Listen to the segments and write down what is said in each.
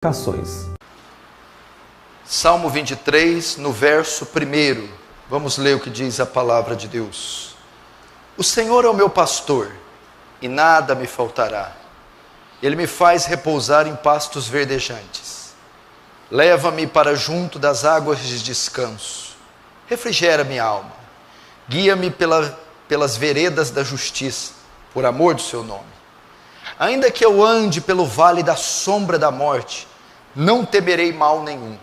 Canções. Salmo 23, no verso 1. Vamos ler o que diz a palavra de Deus. O Senhor é o meu pastor, e nada me faltará. Ele me faz repousar em pastos verdejantes. Leva-me para junto das águas de descanso. Refrigera minha alma. Guia-me pelas veredas da justiça, por amor do seu nome. Ainda que eu ande pelo vale da sombra da morte, não temerei mal nenhum,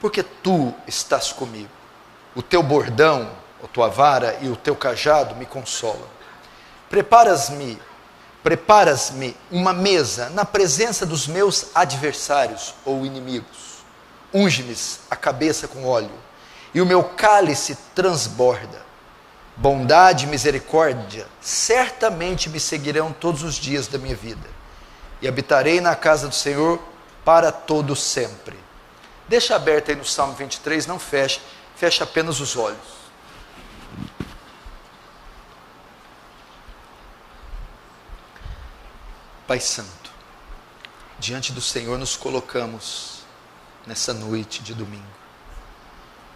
porque tu estás comigo. O teu bordão, a tua vara e o teu cajado me consolam. Preparas-me uma mesa na presença dos meus adversários ou inimigos. Unge-me a cabeça com óleo, e o meu cálice transborda. Bondade e misericórdia certamente me seguirão todos os dias da minha vida, e habitarei na casa do Senhor para todo sempre. Deixa aberto aí no Salmo 23, não feche, feche apenas os olhos. Pai Santo, diante do Senhor nos colocamos nessa noite de domingo,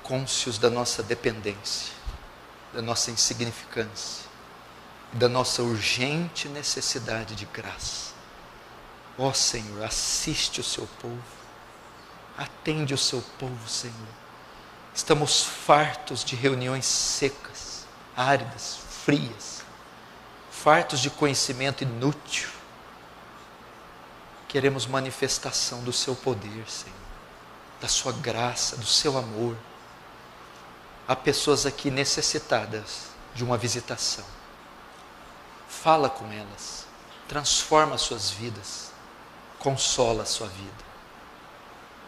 cônscios da nossa dependência, da nossa insignificância, da nossa urgente necessidade de graça. Ó Senhor, assiste o seu povo, atende o seu povo, Senhor. Estamos fartos de reuniões secas, áridas, frias, fartos de conhecimento inútil. Queremos manifestação do seu poder, Senhor, da sua graça, do seu amor. Há pessoas aqui necessitadas de uma visitação. Fala com elas, transforma as suas vidas, consola a sua vida.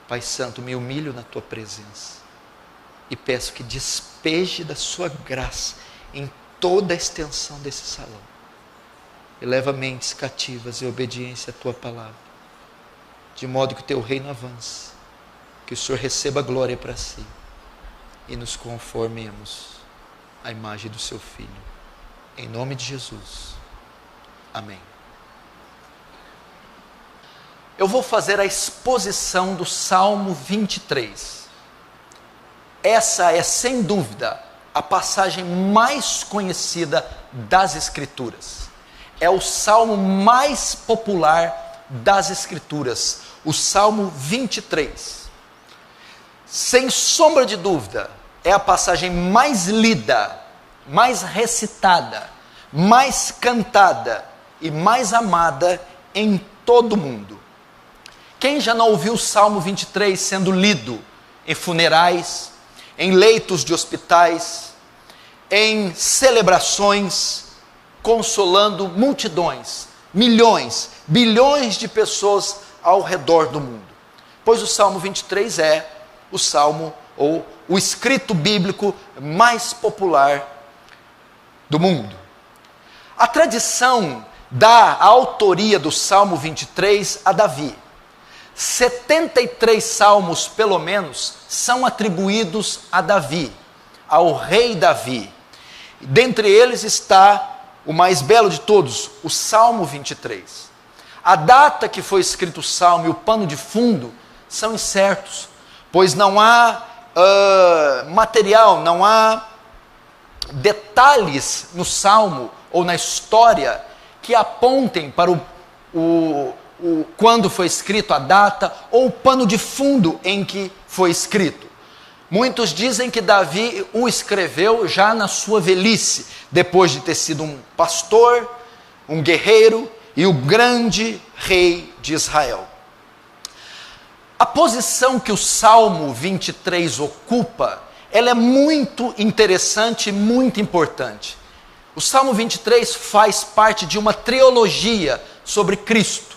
Pai Santo, me humilho na tua presença e peço que despeje da sua graça em toda a extensão desse salão. E leva mentes cativas em obediência à tua palavra, de modo que o teu reino avance, que o Senhor receba glória para si e nos conformemos à imagem do seu Filho. Em nome de Jesus. Amém. Eu vou fazer a exposição do Salmo 23. Essa é, sem dúvida, a passagem mais conhecida das Escrituras. É o salmo mais popular das Escrituras, o Salmo 23. Sem sombra de dúvida, é a passagem mais lida, mais recitada, mais cantada e mais amada em todo o mundo. Quem já não ouviu o Salmo 23 sendo lido em funerais, em leitos de hospitais, em celebrações, consolando multidões, milhões, bilhões de pessoas ao redor do mundo? Pois o Salmo 23 é o salmo ou o escrito bíblico mais popular do mundo. A tradição dá a autoria do Salmo 23 a Davi. 73 salmos, pelo menos, são atribuídos a Davi, ao rei Davi. Dentre eles está o mais belo de todos, o Salmo 23. A data que foi escrito o salmo e o pano de fundo são incertos, pois não há material, não há detalhes no salmo ou na história que apontem para quando foi escrito, a data ou o pano de fundo em que foi escrito. Muitos dizem que Davi o escreveu já na sua velhice, depois de ter sido um pastor, um guerreiro e o grande rei de Israel. A posição que o Salmo 23 ocupa, ela é muito interessante e muito importante. O Salmo 23 faz parte de uma trilogia sobre Cristo.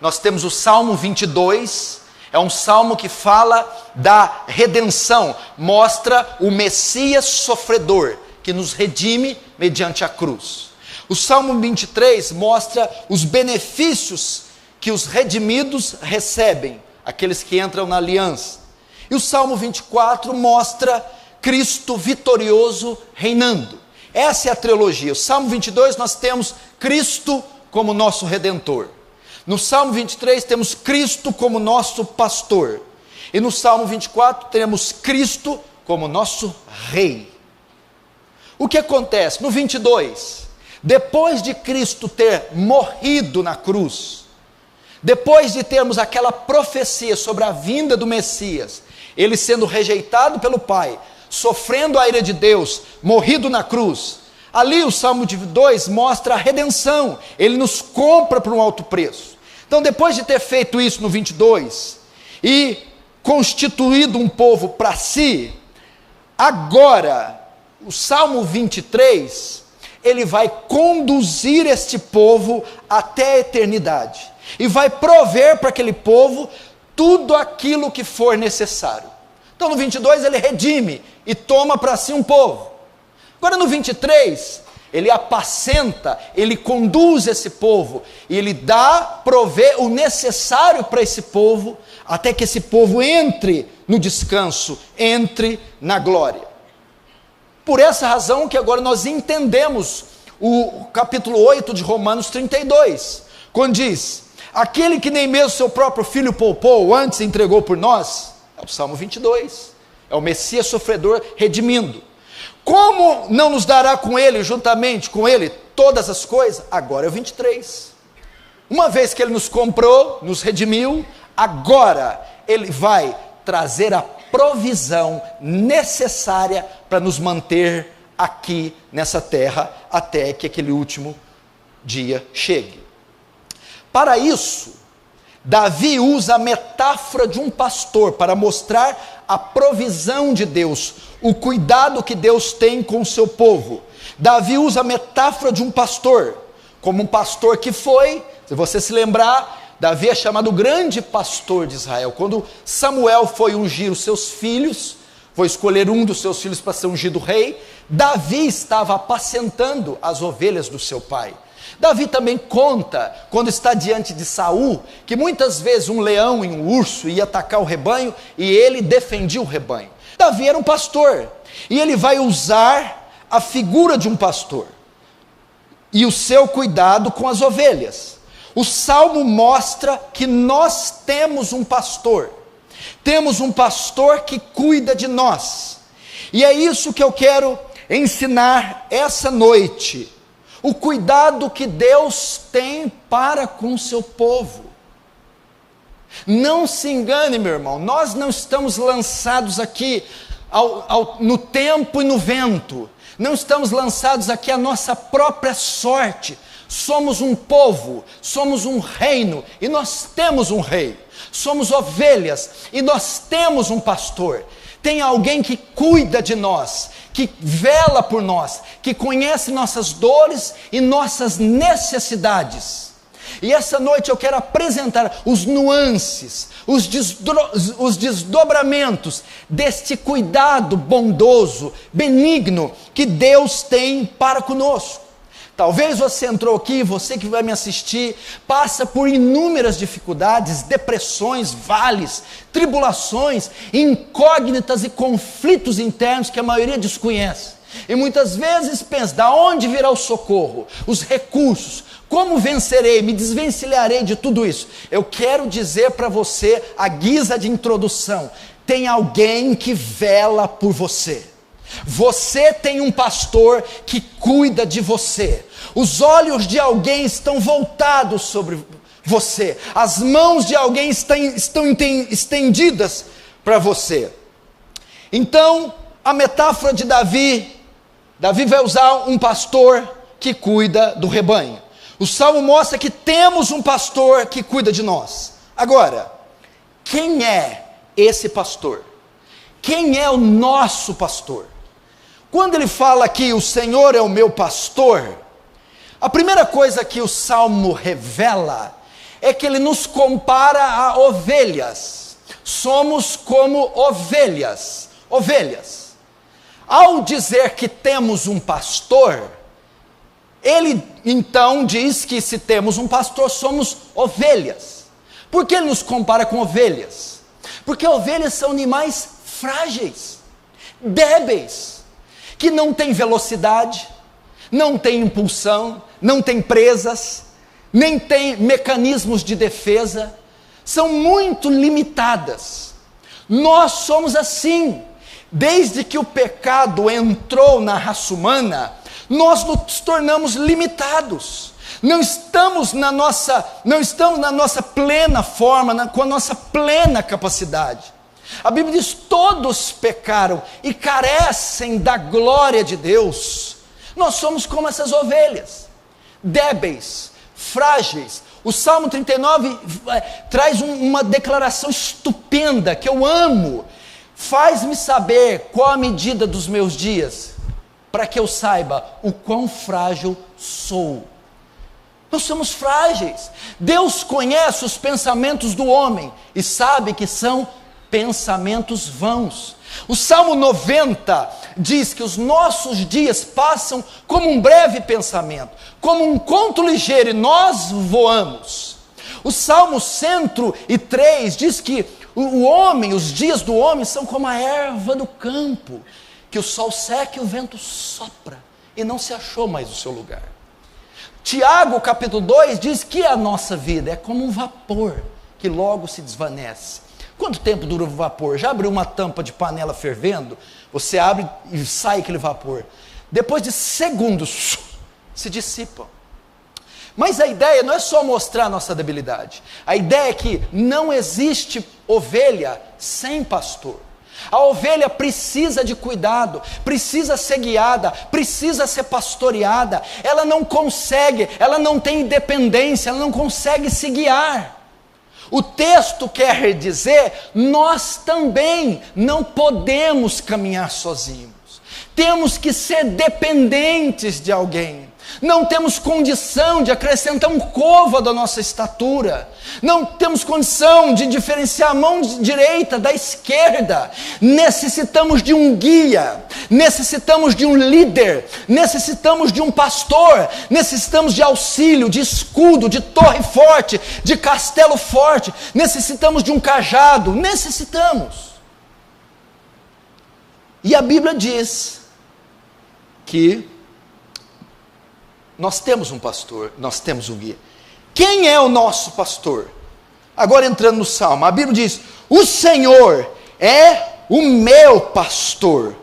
Nós temos o Salmo 22, é um salmo que fala da redenção, mostra o Messias sofredor, que nos redime mediante a cruz. O Salmo 23 mostra os benefícios que os redimidos recebem, aqueles que entram na aliança. E o Salmo 24 mostra Cristo vitorioso reinando. Essa é a trilogia. O Salmo 22 nós temos Cristo como nosso Redentor. No Salmo 23 temos Cristo como nosso pastor. E no Salmo 24 temos Cristo como nosso rei. O que acontece? No 22, depois de Cristo ter morrido na cruz, depois de termos aquela profecia sobre a vinda do Messias, ele sendo rejeitado pelo Pai, sofrendo a ira de Deus, morrido na cruz, ali o Salmo 22 mostra a redenção, ele nos compra por um alto preço. Então, depois de ter feito isso no 22, e constituído um povo para si, agora, o Salmo 23, ele vai conduzir este povo até a eternidade, e vai prover para aquele povo tudo aquilo que for necessário. Então no 22 ele redime e toma para si um povo. Agora no 23, ele apacenta, ele conduz esse povo, e ele provê o necessário para esse povo, até que esse povo entre no descanso, entre na glória. Por essa razão que agora nós entendemos o capítulo 8 de Romanos 32, quando diz: aquele que nem mesmo seu próprio filho poupou, antes entregou por nós. É o Salmo 22, é o Messias sofredor redimindo. Como não nos dará com ele, juntamente com ele, todas as coisas? Agora é o 23. Uma vez que ele nos comprou, nos redimiu, agora ele vai trazer a provisão necessária para nos manter aqui nessa terra, até que aquele último dia chegue. Para isso, Davi usa a metáfora de um pastor para mostrar a provisão de Deus, o cuidado que Deus tem com o seu povo. Davi usa a metáfora de um pastor, como um pastor que foi, se você se lembrar, Davi é chamado o grande pastor de Israel. Quando Samuel foi ungir os seus filhos, foi escolher um dos seus filhos para ser ungido rei, Davi estava apacentando as ovelhas do seu pai. Davi também conta, quando está diante de Saul, que muitas vezes um leão e um urso ia atacar o rebanho, e ele defendia o rebanho. Davi era um pastor, e ele vai usar a figura de um pastor, e o seu cuidado com as ovelhas. O Salmo mostra que nós temos um pastor que cuida de nós, e é isso que eu quero ensinar essa noite, o cuidado que Deus tem para com o seu povo. Não se engane, meu irmão, nós não estamos lançados aqui no tempo e no vento, não estamos lançados aqui à nossa própria sorte. Somos um povo, somos um reino, e nós temos um rei. Somos ovelhas, e nós temos um pastor. Tem alguém que cuida de nós, que vela por nós, que conhece nossas dores e nossas necessidades. E essa noite eu quero apresentar os nuances, os desdobramentos deste cuidado bondoso, benigno, que Deus tem para conosco. Talvez você entrou aqui, você que vai me assistir, passa por inúmeras dificuldades, depressões, vales, tribulações, incógnitas e conflitos internos que a maioria desconhece. E muitas vezes pensa: da onde virá o socorro, os recursos, como vencerei, me desvencilharei de tudo isso? Eu quero dizer para você, à guisa de introdução, tem alguém que vela por você. Você tem um pastor que cuida de você. Os olhos de alguém estão voltados sobre você. As mãos de alguém estão estendidas para você. Então, a metáfora de Davi vai usar um pastor que cuida do rebanho. O Salmo mostra que temos um pastor que cuida de nós. Agora, quem é esse pastor? Quem é o nosso pastor? Quando ele fala que o Senhor é o meu pastor, a primeira coisa que o Salmo revela é que ele nos compara a ovelhas. Somos como ovelhas. Ao dizer que temos um pastor, ele então diz que se temos um pastor, somos ovelhas. Por que ele nos compara com ovelhas? Porque ovelhas são animais frágeis, débeis, que não têm velocidade, não têm impulsão, não têm presas, nem têm mecanismos de defesa, são muito limitadas. Nós somos assim. Desde que o pecado entrou na raça humana, nós nos tornamos limitados. Não estamos na nossa plena forma, com a nossa plena capacidade. A Bíblia diz: todos pecaram e carecem da glória de Deus. Nós somos como essas ovelhas, débeis, frágeis. O Salmo 39 traz uma declaração estupenda que eu amo. Faz-me saber qual a medida dos meus dias, para que eu saiba o quão frágil sou. Nós somos frágeis. Deus conhece os pensamentos do homem e sabe que são pensamentos vãos. O Salmo 90 diz que os nossos dias passam como um breve pensamento, como um conto ligeiro, e nós voamos. O Salmo 103 diz que o homem, os dias do homem são como a erva do campo, que o sol seca e o vento sopra, e não se achou mais o seu lugar. Tiago capítulo 2 diz que a nossa vida é como um vapor, que logo se desvanece. Quanto tempo dura o vapor? Já abriu uma tampa de panela fervendo? Você abre e sai aquele vapor. Depois de segundos, se dissipa. Mas a ideia não é só mostrar a nossa debilidade. A ideia é que não existe ovelha sem pastor. A ovelha precisa de cuidado, precisa ser guiada, precisa ser pastoreada. Ela não consegue, ela não tem independência, ela não consegue se guiar. O texto quer dizer: nós também não podemos caminhar sozinhos. Temos que ser dependentes de alguém. Não temos condição de acrescentar um côvado à nossa estatura. Não temos condição de diferenciar a mão direita da esquerda. Necessitamos de um guia, necessitamos de um líder, necessitamos de um pastor, necessitamos de auxílio, de escudo, de torre forte, de castelo forte, necessitamos de um cajado, necessitamos. E a Bíblia diz que nós temos um pastor, nós temos um guia. Quem é o nosso pastor? Agora entrando no Salmo, a Bíblia diz: o Senhor é o meu pastor.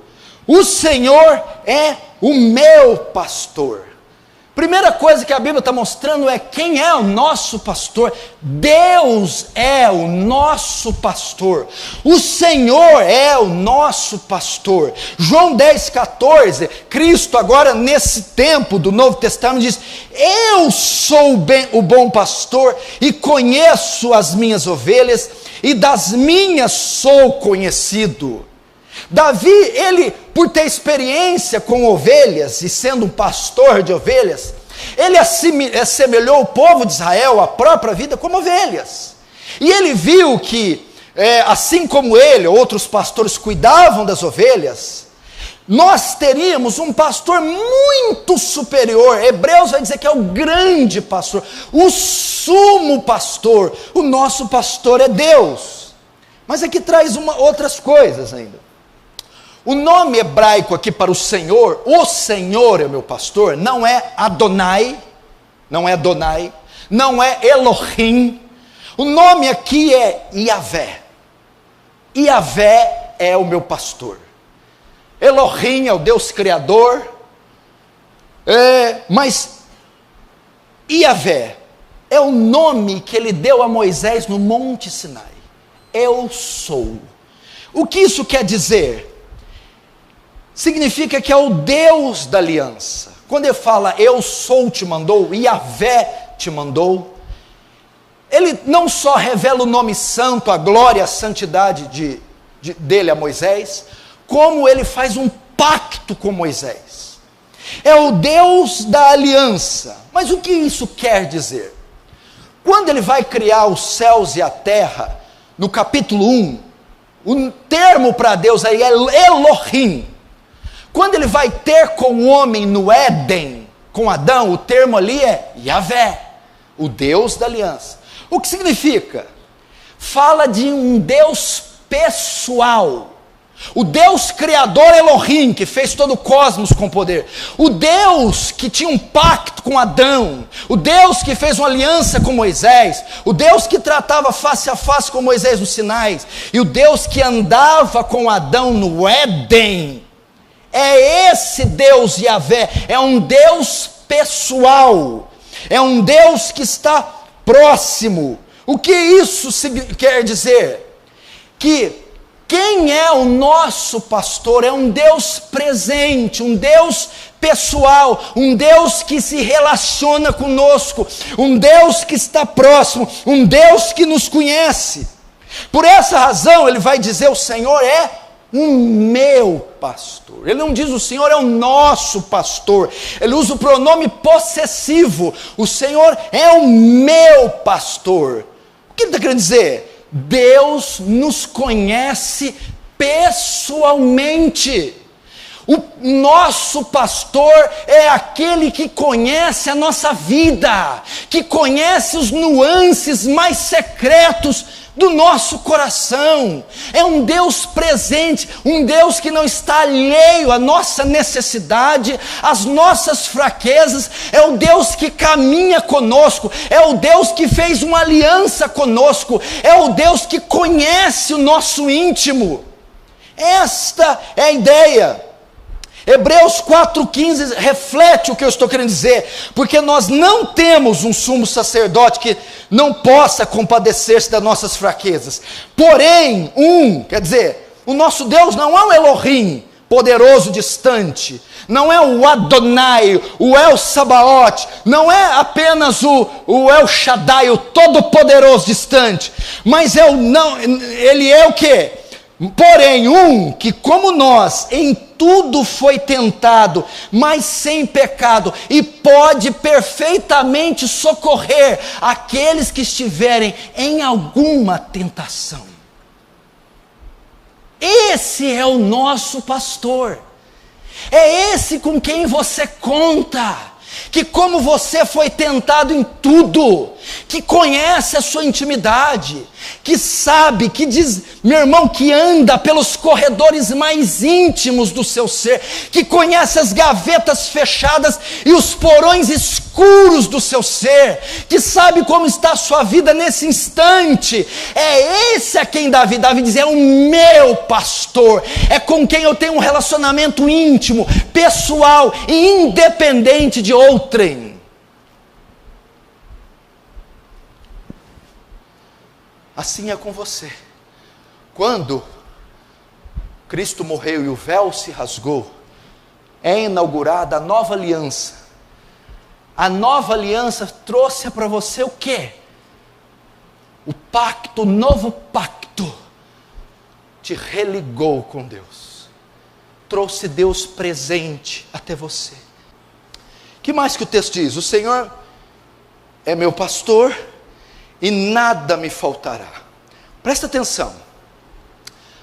O Senhor é o meu pastor. Primeira coisa que a Bíblia está mostrando é quem é o nosso pastor. Deus é o nosso pastor. O Senhor é o nosso pastor. João 10,14, Cristo agora nesse tempo do Novo Testamento diz: eu sou o bom pastor e conheço as minhas ovelhas e das minhas sou conhecido. Davi, ele, por ter experiência com ovelhas e sendo um pastor de ovelhas, ele assemelhou o povo de Israel, a própria vida, como ovelhas. E ele viu que, assim como ele, outros pastores cuidavam das ovelhas, nós teríamos um pastor muito superior. Hebreus vai dizer que é o grande pastor, o sumo pastor. O nosso pastor é Deus. Mas aqui traz outras coisas ainda. O nome hebraico aqui para o Senhor é meu pastor, não é Adonai, não é Elohim. O nome aqui é Yahvé. Yahvé é o meu pastor. Elohim é o Deus Criador, mas Yahvé é o nome que ele deu a Moisés no Monte Sinai. Eu sou. O que isso quer dizer? Significa que é o Deus da aliança. Quando ele fala eu sou te mandou, Yahvé te mandou, ele não só revela o nome santo, a glória, a santidade dele a Moisés, como ele faz um pacto com Moisés. É o Deus da aliança. Mas o que isso quer dizer? Quando ele vai criar os céus e a terra, no capítulo 1, o termo para Deus aí é Elohim. Quando ele vai ter com o homem no Éden, com Adão, o termo ali é Yahvé, o Deus da aliança. O que significa? Fala de um Deus pessoal, O Deus criador Elohim, que fez todo o cosmos com poder. O Deus que tinha um pacto com Adão. O Deus que fez uma aliança com Moisés. O Deus que tratava face a face com Moisés no Sinai. E o Deus que andava com Adão no Éden. É esse Deus Yahvé. É um Deus pessoal. É um Deus que está próximo. O que isso quer dizer? Que quem é o nosso pastor é um Deus presente, um Deus pessoal, um Deus que se relaciona conosco, um Deus que está próximo, um Deus que nos conhece. Por essa razão ele vai dizer: o Senhor é o meu pastor. Ele não diz o Senhor é o nosso pastor, ele usa o pronome possessivo: o Senhor é o meu pastor. O que ele está querendo dizer? Deus nos conhece pessoalmente. O nosso pastor é aquele que conhece a nossa vida, que conhece os nuances mais secretos do nosso coração. É um Deus presente, um Deus que não está alheio à nossa necessidade, às nossas fraquezas. É o Deus que caminha conosco, é o Deus que fez uma aliança conosco, é o Deus que conhece o nosso íntimo. Esta é a ideia. Hebreus 4,15 reflete o que eu estou querendo dizer, porque nós não temos um sumo sacerdote que não possa compadecer-se das nossas fraquezas, porém, quer dizer, o nosso Deus não é um Elohim, poderoso, distante, não é o Adonai, o El Sabaoth, não é apenas o El Shaddai, o todo-poderoso, distante, mas ele é o quê? Porém, que como nós, em tudo foi tentado, mas sem pecado, e pode perfeitamente socorrer aqueles que estiverem em alguma tentação. Esse é o nosso pastor, é esse com quem você conta, que como você foi tentado em tudo, que conhece a sua intimidade, que sabe, que diz, meu irmão, que anda pelos corredores mais íntimos do seu ser, que conhece as gavetas fechadas e os porões escuros do seu ser, que sabe como está a sua vida nesse instante. É esse a quem Davi diz, é o meu pastor, é com quem eu tenho um relacionamento íntimo, pessoal e independente de outrem. Assim é com você. Quando Cristo morreu e o véu se rasgou, é inaugurada a nova aliança. A nova aliança trouxe para você o quê? O pacto, o novo pacto, te religou com Deus. Trouxe Deus presente até você. Que mais que o texto diz? O Senhor é meu pastor e nada me faltará. Presta atenção,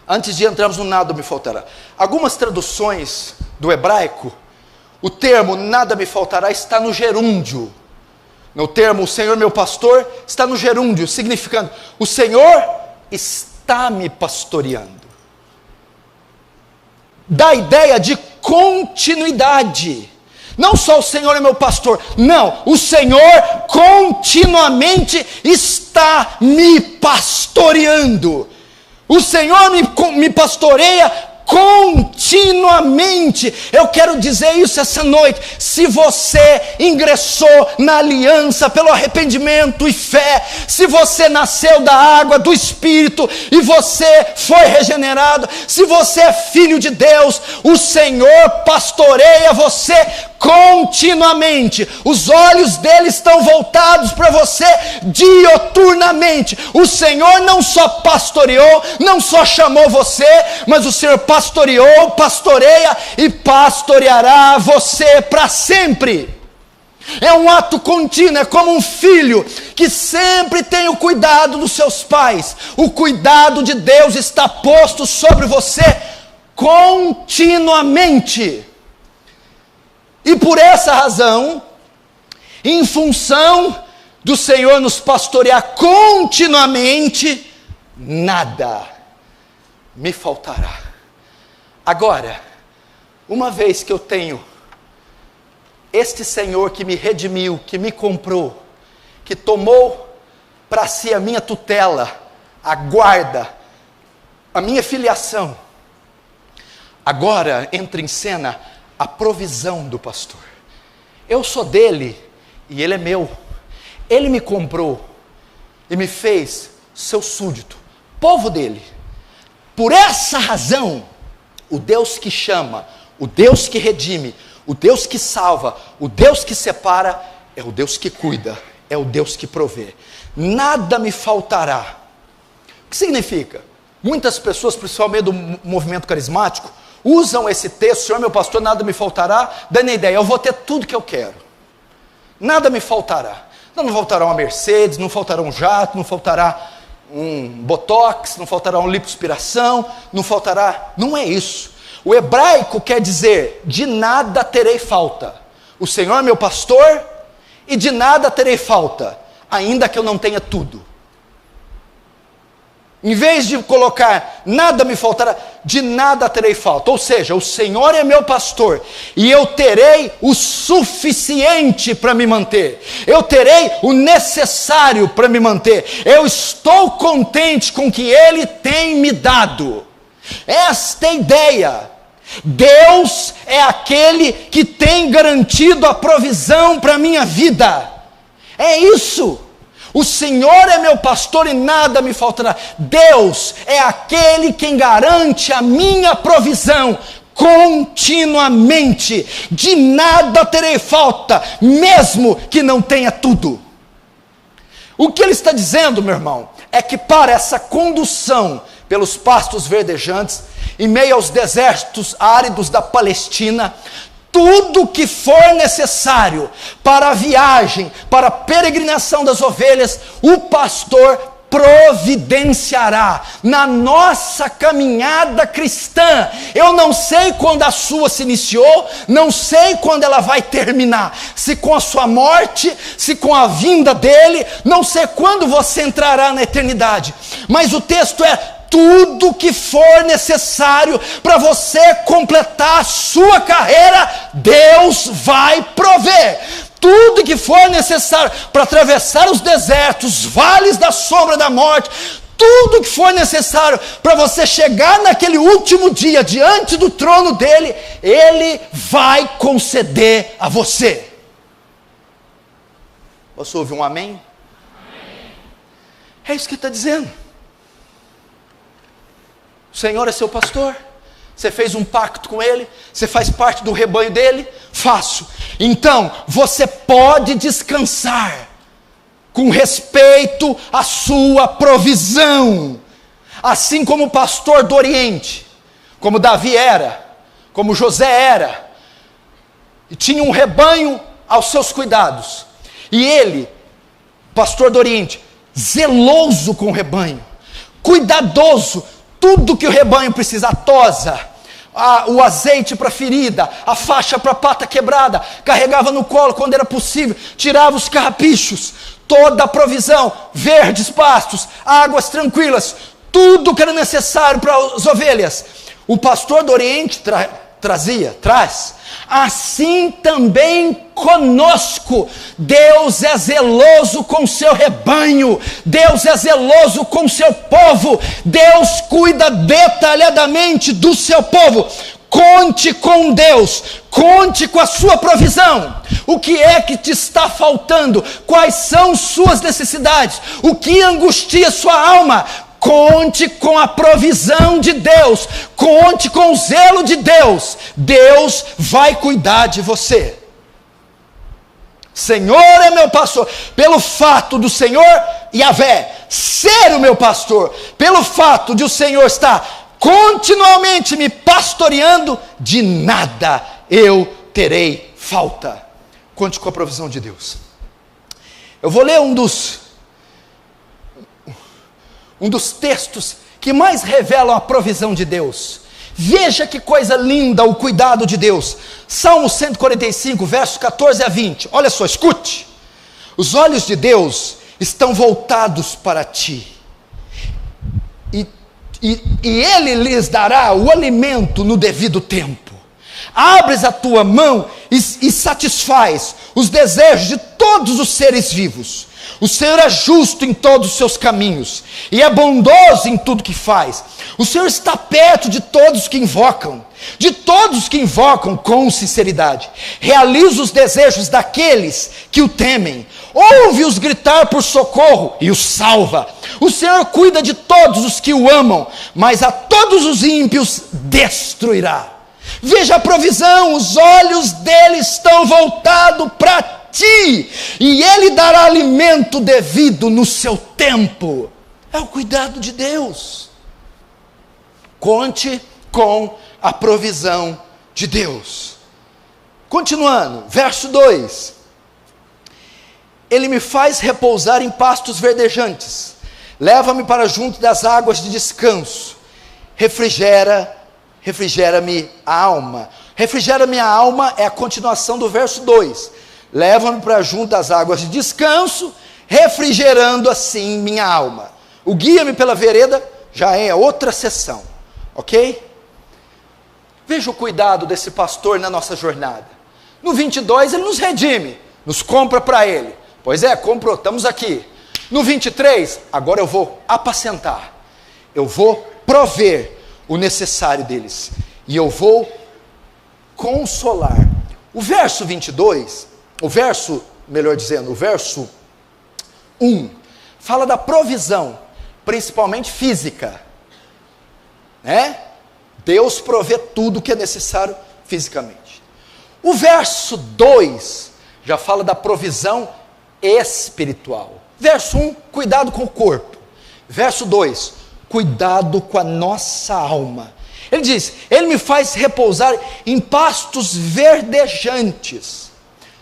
antes de entrarmos no nada me faltará. Algumas traduções do hebraico, o termo nada me faltará está no gerúndio. No termo o Senhor meu pastor está no gerúndio, significando o Senhor está me pastoreando. Dá a ideia de continuidade. Não só o Senhor é meu pastor, não, o Senhor continuamente está me pastoreando. O Senhor me pastoreia continuamente. Eu quero dizer isso essa noite. Se você ingressou na aliança pelo arrependimento e fé, se você nasceu da água, do Espírito, e você foi regenerado, se você é filho de Deus, o Senhor pastoreia você continuamente. Os olhos dele estão voltados para você dioturnamente. O Senhor não só pastoreou, não só chamou você, mas o Senhor pastoreou, pastoreia e pastoreará você para sempre. É um ato contínuo, é como um filho que sempre tem o cuidado dos seus pais. O cuidado de Deus está posto sobre você continuamente. E por essa razão, em função do Senhor nos pastorear continuamente, nada me faltará. Agora, uma vez que eu tenho este Senhor que me redimiu, que me comprou, que tomou para si a minha tutela, a guarda, a minha filiação, agora entra em cena a provisão do pastor. Eu sou dele e ele é meu. Ele me comprou e me fez seu súdito, povo dele. Por essa razão, o Deus que chama, o Deus que redime, o Deus que salva, o Deus que separa, é o Deus que cuida, é o Deus que provê. Nada me faltará. O que significa? Muitas pessoas, principalmente do movimento carismático, usam esse texto, Senhor meu pastor, nada me faltará, dando a ideia, eu vou ter tudo que eu quero. Nada me faltará. Não faltará uma Mercedes, não faltará um jato, não faltará um botox, não faltará uma lipoaspiração, não faltará... Não é isso. O hebraico quer dizer, de nada terei falta. O Senhor é meu pastor e de nada terei falta, ainda que eu não tenha tudo. Em vez de colocar, nada me faltará, de nada terei falta. Ou seja, o Senhor é meu pastor e eu terei o suficiente para me manter. Eu terei o necessário para me manter. Eu estou contente com o que Ele tem me dado. Esta ideia. Deus é aquele que tem garantido a provisão para a minha vida. É isso. O Senhor é meu pastor e nada me faltará. Deus é aquele quem garante a minha provisão continuamente. De nada terei falta, mesmo que não tenha tudo. O que ele está dizendo, meu irmão, é que para essa condução pelos pastos verdejantes, em meio aos desertos áridos da Palestina, tudo que for necessário para a viagem, para a peregrinação das ovelhas, o pastor providenciará na nossa caminhada cristã. Eu não sei quando a sua se iniciou, não sei quando ela vai terminar, se com a sua morte, se com a vinda dele, não sei quando você entrará na eternidade, mas o texto é: tudo que for necessário para você completar a sua carreira, Deus vai prover. Tudo que for necessário para atravessar os desertos, vales da sombra da morte, tudo que for necessário para você chegar naquele último dia diante do trono dele, Ele vai conceder a você. Você ouve um amém? Amém. É isso que está dizendo. O Senhor é seu pastor, você fez um pacto com Ele, você faz parte do rebanho dEle, faço. Então, você pode descansar, com respeito à sua provisão, assim como o pastor do Oriente, como Davi era, como José era, e tinha um rebanho aos seus cuidados, e ele, pastor do Oriente, zeloso com o rebanho, cuidadoso, tudo que o rebanho precisa, a tosa, o azeite para a ferida, a faixa para a pata quebrada, carregava no colo quando era possível, tirava os carrapichos, toda a provisão, verdes pastos, águas tranquilas, tudo que era necessário para as ovelhas. O pastor do Oriente traz, assim também conosco. Deus é zeloso com o seu rebanho, Deus é zeloso com o seu povo, Deus cuida detalhadamente do seu povo. Conte com Deus, conte com a sua provisão. O que é que te está faltando? Quais são suas necessidades? O que angustia sua alma? Conte com a provisão de Deus, conte com o zelo de Deus. Deus vai cuidar de você. Senhor é meu pastor. Pelo fato do Senhor Yahvé ser o meu pastor, pelo fato de o Senhor estar continuamente me pastoreando, de nada eu terei falta. Conte com a provisão de Deus. Eu vou ler um dos textos que mais revelam a provisão de Deus. Veja que coisa linda o cuidado de Deus. Salmo 145, versos 14 a 20. Olha só, escute. Os olhos de Deus estão voltados para ti, e e ele lhes dará o alimento no devido tempo. Abres a tua mão e satisfaz os desejos de todos os seres vivos. O Senhor é justo em todos os seus caminhos e é bondoso em tudo que faz. O Senhor está perto de todos que invocam, com sinceridade. Realiza os desejos daqueles que o temem. Ouve-os gritar por socorro e os salva. O Senhor cuida de todos os que o amam, mas a todos os ímpios destruirá. Veja a provisão, os olhos dele estão voltados para ti, e ele dará alimento devido no seu tempo. É o cuidado de Deus. Conte com a provisão de Deus. Continuando, verso 2: ele me faz repousar em pastos verdejantes, leva-me para junto das águas de descanso, refrigera-me a alma. Refrigera-me a alma é a continuação do verso 2. Leva-me para junto das águas de descanso, refrigerando assim minha alma. O guia-me pela vereda já é outra sessão, ok? Veja o cuidado desse pastor na nossa jornada. No 22 ele nos redime, nos compra para ele. Pois é, comprou, estamos aqui. No 23, agora eu vou apacentar, eu vou prover o necessário deles, e eu vou consolar. O verso 22, o verso 1, fala da provisão, principalmente física, né? Deus provê tudo que é necessário fisicamente. O verso 2 já fala da provisão espiritual. Verso 1, cuidado com o corpo. Verso 2, cuidado com a nossa alma. Ele diz, ele me faz repousar em pastos verdejantes.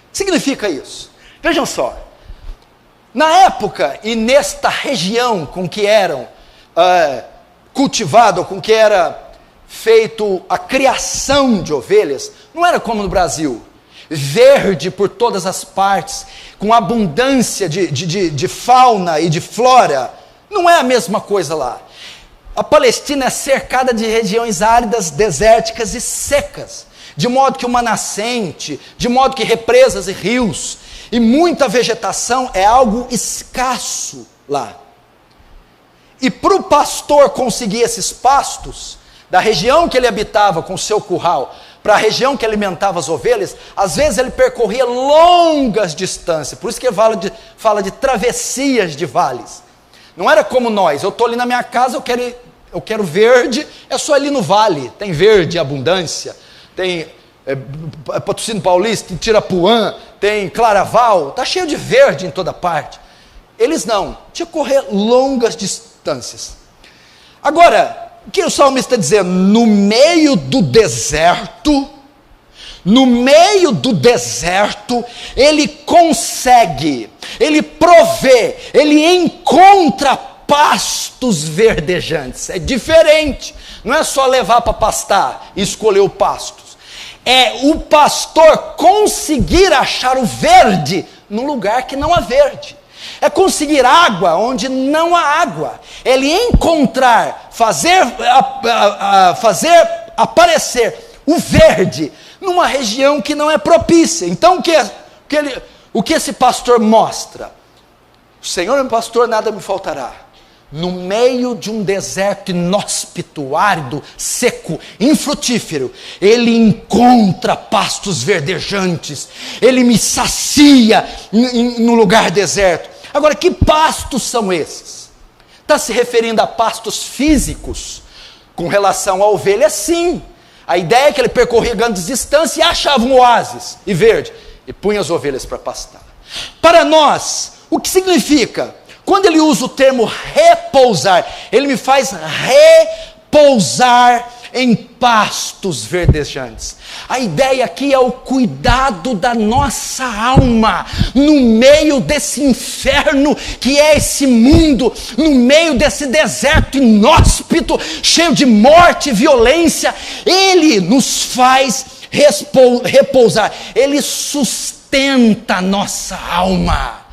O que significa isso? Vejam só, na época e nesta região com que eram cultivado, com que era feito a criação de ovelhas, não era como no Brasil, verde por todas as partes, com abundância de fauna e de flora. Não é a mesma coisa lá. A Palestina é cercada de regiões áridas, desérticas e secas, de modo que uma nascente, de modo que represas e rios, e muita vegetação é algo escasso lá. E para o pastor conseguir esses pastos, da região que ele habitava com o seu curral, para a região que alimentava as ovelhas, às vezes ele percorria longas distâncias, por isso que ele fala de travessias de vales. Não era como nós, eu estou ali na minha casa, eu quero verde, é só ali no vale, tem verde, abundância, tem Patrocínio Paulista, tem Tirapuã, tem Claraval, está cheio de verde em toda parte. Eles não, tinha que correr longas distâncias. Agora, o que o salmista está dizendo? No meio do deserto, ele consegue, ele provê, ele encontra pastos verdejantes. É diferente, não é só levar para pastar e escolher o pasto. É o pastor conseguir achar o verde no lugar que não há verde. É conseguir água onde não há água. Ele encontrar, fazer aparecer o verde numa região que não é propícia. Então o que esse pastor mostra? O Senhor é meu pastor, nada me faltará. No meio de um deserto inóspito, árido, seco, infrutífero, ele encontra pastos verdejantes, ele me sacia no lugar deserto. Agora, que pastos são esses? Está se referindo a pastos físicos? Com relação à ovelha, sim. A ideia é que ele percorria grandes distâncias e achava um oásis e verde, e punha as ovelhas para pastar. Para nós, o que significa? Quando ele usa o termo repousar, ele me faz repousar em pastos verdejantes. A ideia aqui é o cuidado da nossa alma, no meio desse inferno que é esse mundo, no meio desse deserto inóspito, cheio de morte e violência. Ele nos faz repousar, ele sustenta a nossa alma.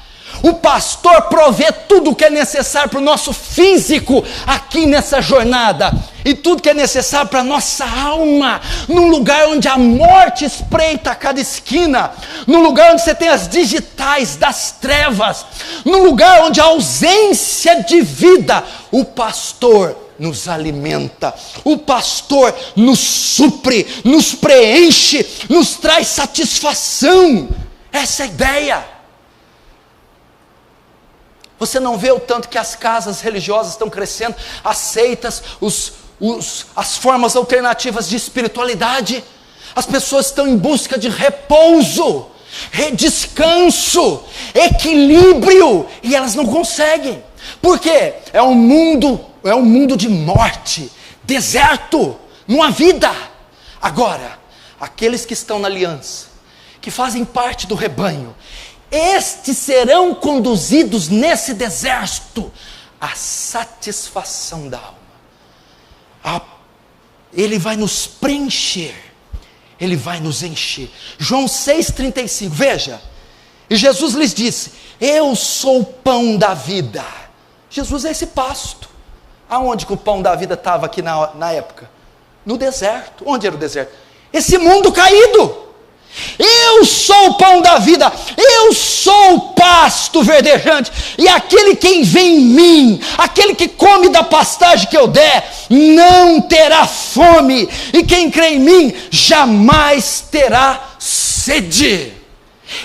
O pastor provê tudo o que é necessário para o nosso físico aqui nessa jornada, e tudo que é necessário para a nossa alma, num lugar onde a morte espreita a cada esquina, num lugar onde você tem as digitais das trevas, num lugar onde a ausência de vida, o pastor nos alimenta, o pastor nos supre, nos preenche, nos traz satisfação. Essa é a ideia. Você não vê o tanto que as casas religiosas estão crescendo, as seitas, as formas alternativas de espiritualidade? As pessoas estão em busca de repouso, descanso, equilíbrio, e elas não conseguem. Por quê? É um mundo de morte, deserto, não há vida. Agora, aqueles que estão na aliança, que fazem parte do rebanho, estes serão conduzidos nesse deserto à satisfação da alma. Ele vai nos preencher, Ele vai nos encher. João 6,35, veja, e Jesus lhes disse: eu sou o pão da vida. Jesus é esse pasto. Aonde que o pão da vida estava aqui na época? No deserto. Onde era o deserto? Esse mundo caído. Eu sou o pão da vida, eu sou o pasto verdejante, e aquele quem vem em mim, aquele que come da pastagem que eu der, não terá fome, e quem crê em mim, jamais terá sede.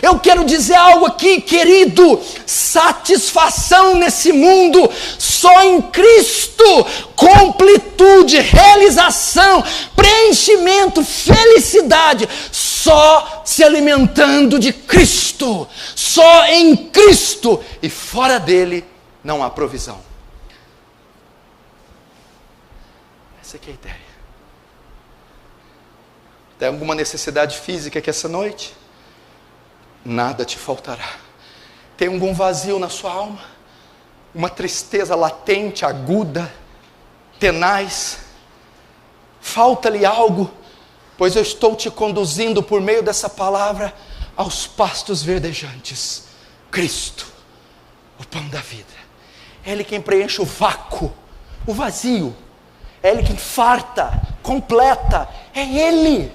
Eu quero dizer algo aqui, querido: satisfação nesse mundo, só em Cristo, completude, realização, preenchimento, felicidade, só se alimentando de Cristo, só em Cristo, e fora dele não há provisão. Essa aqui é a ideia. Tem alguma necessidade física aqui essa noite? Nada te faltará. Tem algum vazio na sua alma? Uma tristeza latente, aguda, tenaz? Falta-lhe algo? Pois eu estou te conduzindo por meio dessa palavra aos pastos verdejantes. Cristo, o pão da vida. É Ele quem preenche o vácuo, o vazio. É Ele quem farta, completa. É Ele.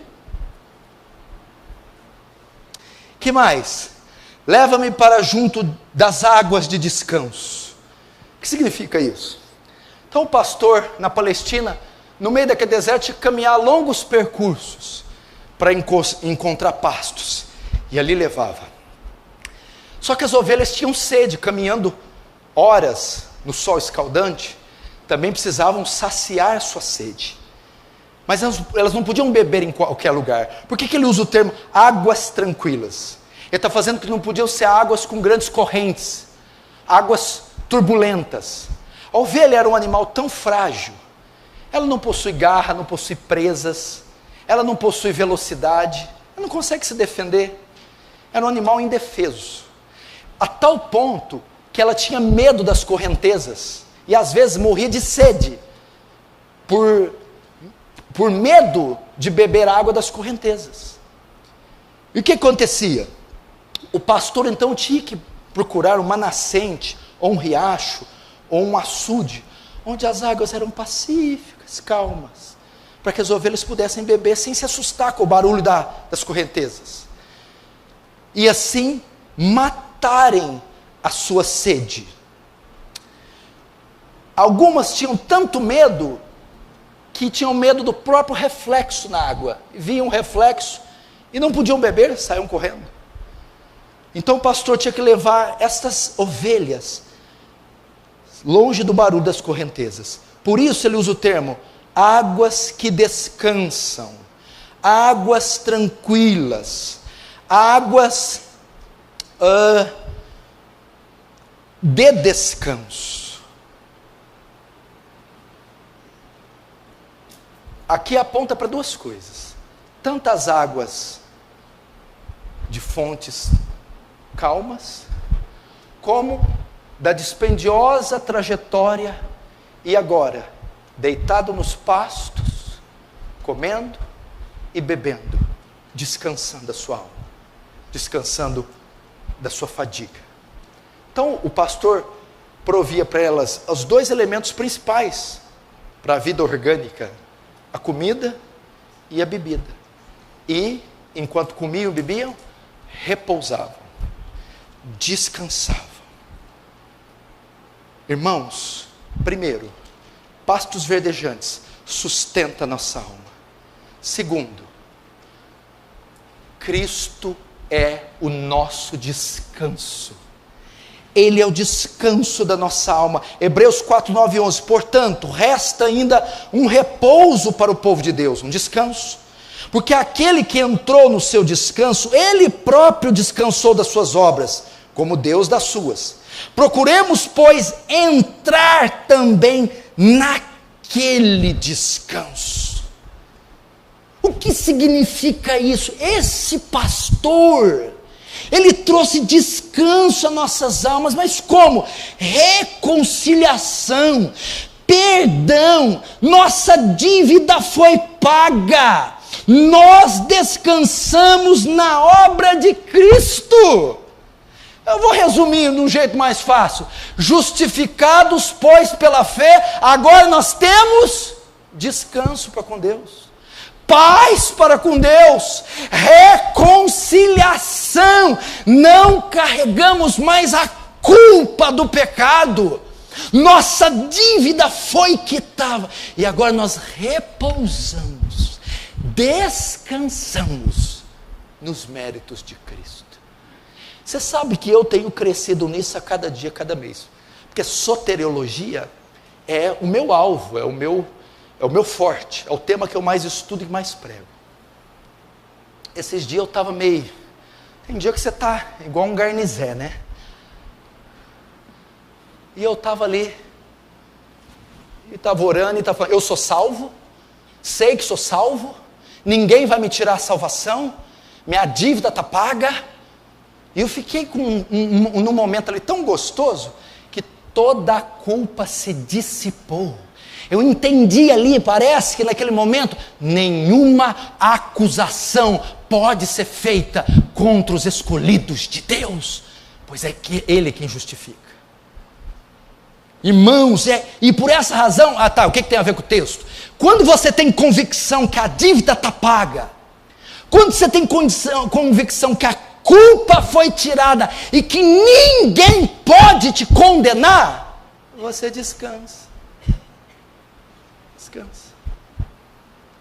Que mais? Leva-me para junto das águas de descanso. O que significa isso? Então o pastor na Palestina, no meio daquele deserto, tinha que caminhar longos percursos para encontrar pastos, e ali levava. Só que as ovelhas tinham sede, caminhando horas no sol escaldante, também precisavam saciar sua sede. Mas elas não podiam beber em qualquer lugar. Por que ele usa o termo águas tranquilas? Ele está fazendo que não podiam ser águas com grandes correntes, águas turbulentas. A ovelha era um animal tão frágil. Ela não possui garra, não possui presas, ela não possui velocidade, ela não consegue se defender. Era um animal indefeso, a tal ponto que ela tinha medo das correntezas, e às vezes morria de sede, por medo de beber água das correntezas. E o que acontecia? O pastor então tinha que procurar uma nascente, ou um riacho, ou um açude, onde as águas eram pacíficas, calmas, para que as ovelhas pudessem beber sem se assustar com o barulho das correntezas, e assim matarem a sua sede. Algumas tinham tanto medo, que tinham medo do próprio reflexo na água, viam um reflexo e não podiam beber, saíam correndo. Então o pastor tinha que levar estas ovelhas longe do barulho das correntezas. Por isso ele usa o termo águas que descansam, águas tranquilas, águas de descanso. Aqui aponta para duas coisas: tantas águas de fontes calmas, como da dispendiosa trajetória, e agora, deitado nos pastos, comendo e bebendo, descansando a sua alma, descansando da sua fadiga. Então o pastor provia para elas os dois elementos principais para a vida orgânica: a comida e a bebida. E, enquanto comiam e bebiam, repousavam, descansavam. Irmãos, primeiro, pastos verdejantes sustenta a nossa alma. Segundo, Cristo é o nosso descanso. Ele é o descanso da nossa alma. Hebreus 4, 9 e 11. Portanto, resta ainda um repouso para o povo de Deus, um descanso. Porque aquele que entrou no seu descanso, ele próprio descansou das suas obras, como Deus das suas. Procuremos, pois, entrar também naquele descanso. O que significa isso? Esse pastor, ele trouxe descanso às nossas almas, mas como? Reconciliação, perdão, nossa dívida foi paga, nós descansamos na obra de Cristo. Eu vou resumir de um jeito mais fácil: justificados, pois, pela fé, agora nós temos descanso para com Deus, paz para com Deus, reconciliação, não carregamos mais a culpa do pecado, nossa dívida foi quitada, e agora nós repousamos, descansamos nos méritos de Cristo. Você sabe que eu tenho crescido nisso a cada dia, a cada mês, porque soteriologia é o meu alvo, é o meu forte, é o tema que eu mais estudo e mais prego. Esses dias eu estava meio... Tem dia que você está igual um garnizé, né? E eu estava ali, e estava orando, e estava falando: eu sou salvo, sei que sou salvo, ninguém vai me tirar a salvação, minha dívida está paga. E eu fiquei num momento ali tão gostoso, que toda a culpa se dissipou. Eu entendi ali, parece que naquele momento, nenhuma acusação pode ser feita contra os escolhidos de Deus, pois é que Ele quem justifica. Irmãos, e por essa razão, o que tem a ver com o texto? Quando você tem convicção que a dívida está paga, quando você tem convicção que a culpa foi tirada e que ninguém pode te condenar, você descansa. Descansa.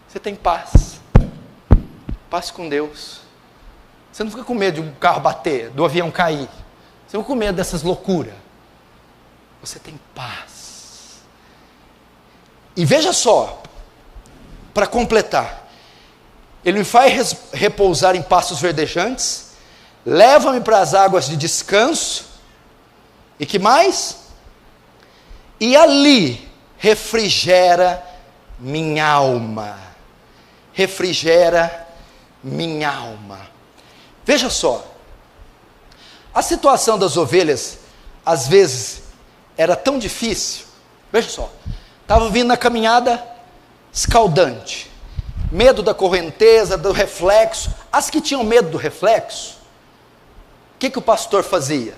Você tem paz. Paz com Deus. Você não fica com medo de um carro bater, do avião cair. Você não fica com medo dessas loucuras. Você tem paz. E veja só, para completar, Ele me faz repousar em pastos verdejantes, leva-me para as águas de descanso, e que mais? E ali refrigera minha alma, refrigera minha alma. Veja só, a situação das ovelhas, às vezes, era tão difícil. Veja só, estava vindo na caminhada escaldante, medo da correnteza, do reflexo. As que tinham medo do reflexo, o que o pastor fazia?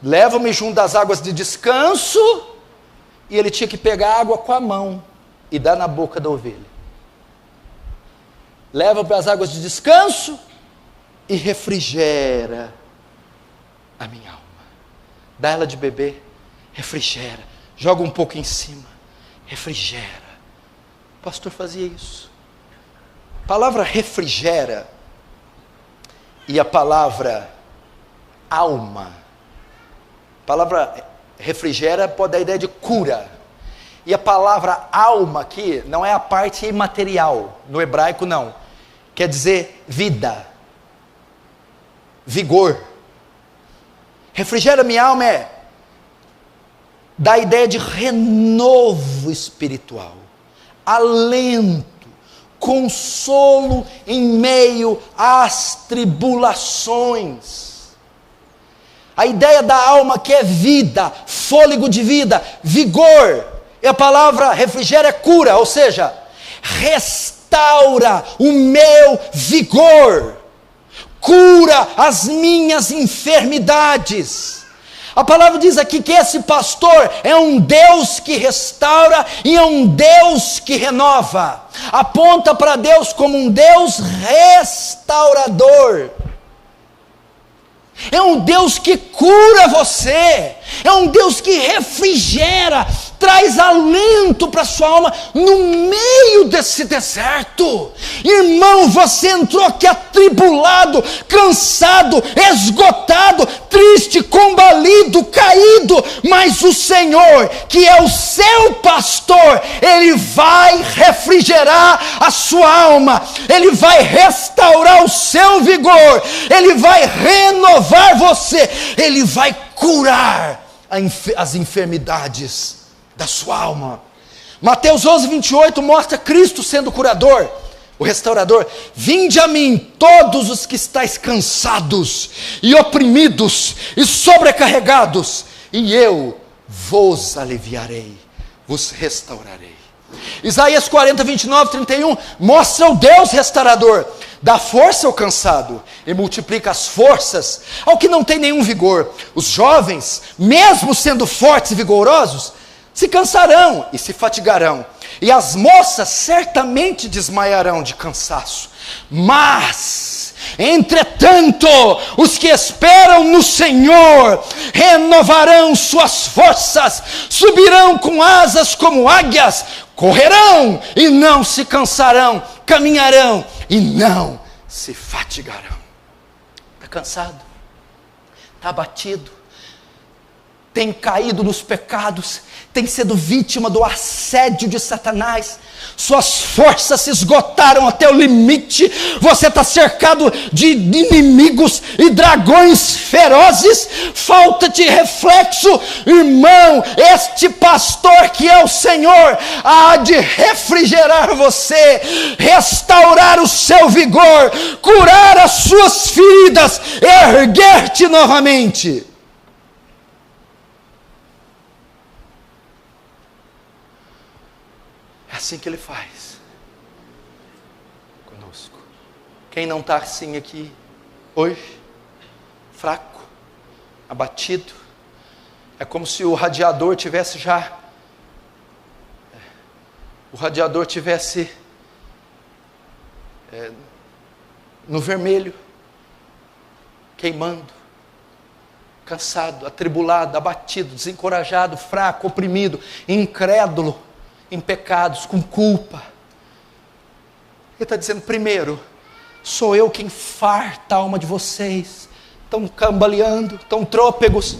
Leva-me junto das águas de descanso, e ele tinha que pegar a água com a mão e dar na boca da ovelha. Leva para as águas de descanso e refrigera a minha alma. Dá ela de beber, refrigera, joga um pouco em cima, refrigera. O pastor fazia isso. A palavra refrigera e a palavra alma, a palavra refrigera pode dar a ideia de cura, e a palavra alma aqui não é a parte imaterial, no hebraico não, quer dizer vida, vigor. Refrigera minha alma dá a ideia de renovo espiritual, alento, consolo em meio às tribulações. A ideia da alma que é vida, fôlego de vida, vigor. E a palavra refrigera é cura, ou seja, restaura o meu vigor, cura as minhas enfermidades. A palavra diz aqui que esse pastor é um Deus que restaura e é um Deus que renova. Aponta para Deus como um Deus restaurador. É um Deus que cura você, é um Deus que refrigera, traz alento para a sua alma no meio desse deserto. Irmão, você entrou aqui atribulado, cansado, esgotado, triste, combalido, caído, mas o Senhor, que é o seu pastor, Ele vai refrigerar a sua alma, Ele vai restaurar o seu vigor, Ele vai renovar você, Ele vai curar as enfermidades da sua alma. Mateus 11:28 mostra Cristo sendo o curador, o restaurador. Vinde a mim todos os que estáis cansados e oprimidos e sobrecarregados, e eu vos aliviarei, vos restaurarei. Isaías 40:29-31 mostra o Deus restaurador. Dá força ao cansado e multiplica as forças ao que não tem nenhum vigor. Os jovens, mesmo sendo fortes e vigorosos, se cansarão e se fatigarão, e as moças certamente desmaiarão de cansaço. Mas, entretanto, os que esperam no Senhor renovarão suas forças, subirão com asas como águias, correrão e não se cansarão, caminharão e não se fatigarão. Está cansado? Está abatido? Tem caído nos pecados? Tem sido vítima do assédio de Satanás? Suas forças se esgotaram até o limite? Você está cercado de inimigos e dragões ferozes? Falta-te reflexo? Irmão, este pastor que é o Senhor há de refrigerar você, restaurar o seu vigor, curar as suas feridas, erguer-te novamente. É assim que Ele faz conosco. Quem não está assim aqui hoje, fraco, abatido, é como se o radiador tivesse no vermelho, queimando, cansado, atribulado, abatido, desencorajado, fraco, oprimido, incrédulo, em pecados, com culpa. Ele está dizendo: primeiro, sou eu quem farta a alma de vocês, estão cambaleando, estão trôpegos,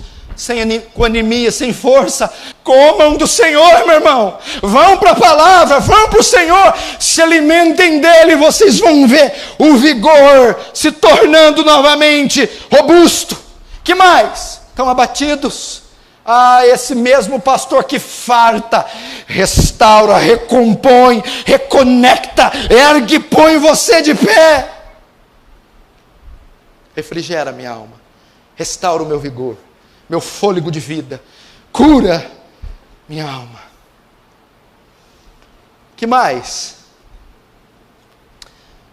com anemia, sem força. Comam do Senhor, meu irmão, vão para a palavra, vão para o Senhor, se alimentem dele, vocês vão ver o vigor se tornando novamente robusto. Que mais? Estão abatidos? Esse mesmo pastor que farta, restaura, recompõe, reconecta, ergue e põe você de pé. Refrigera minha alma, restaura o meu vigor, meu fôlego de vida, cura minha alma. Que mais?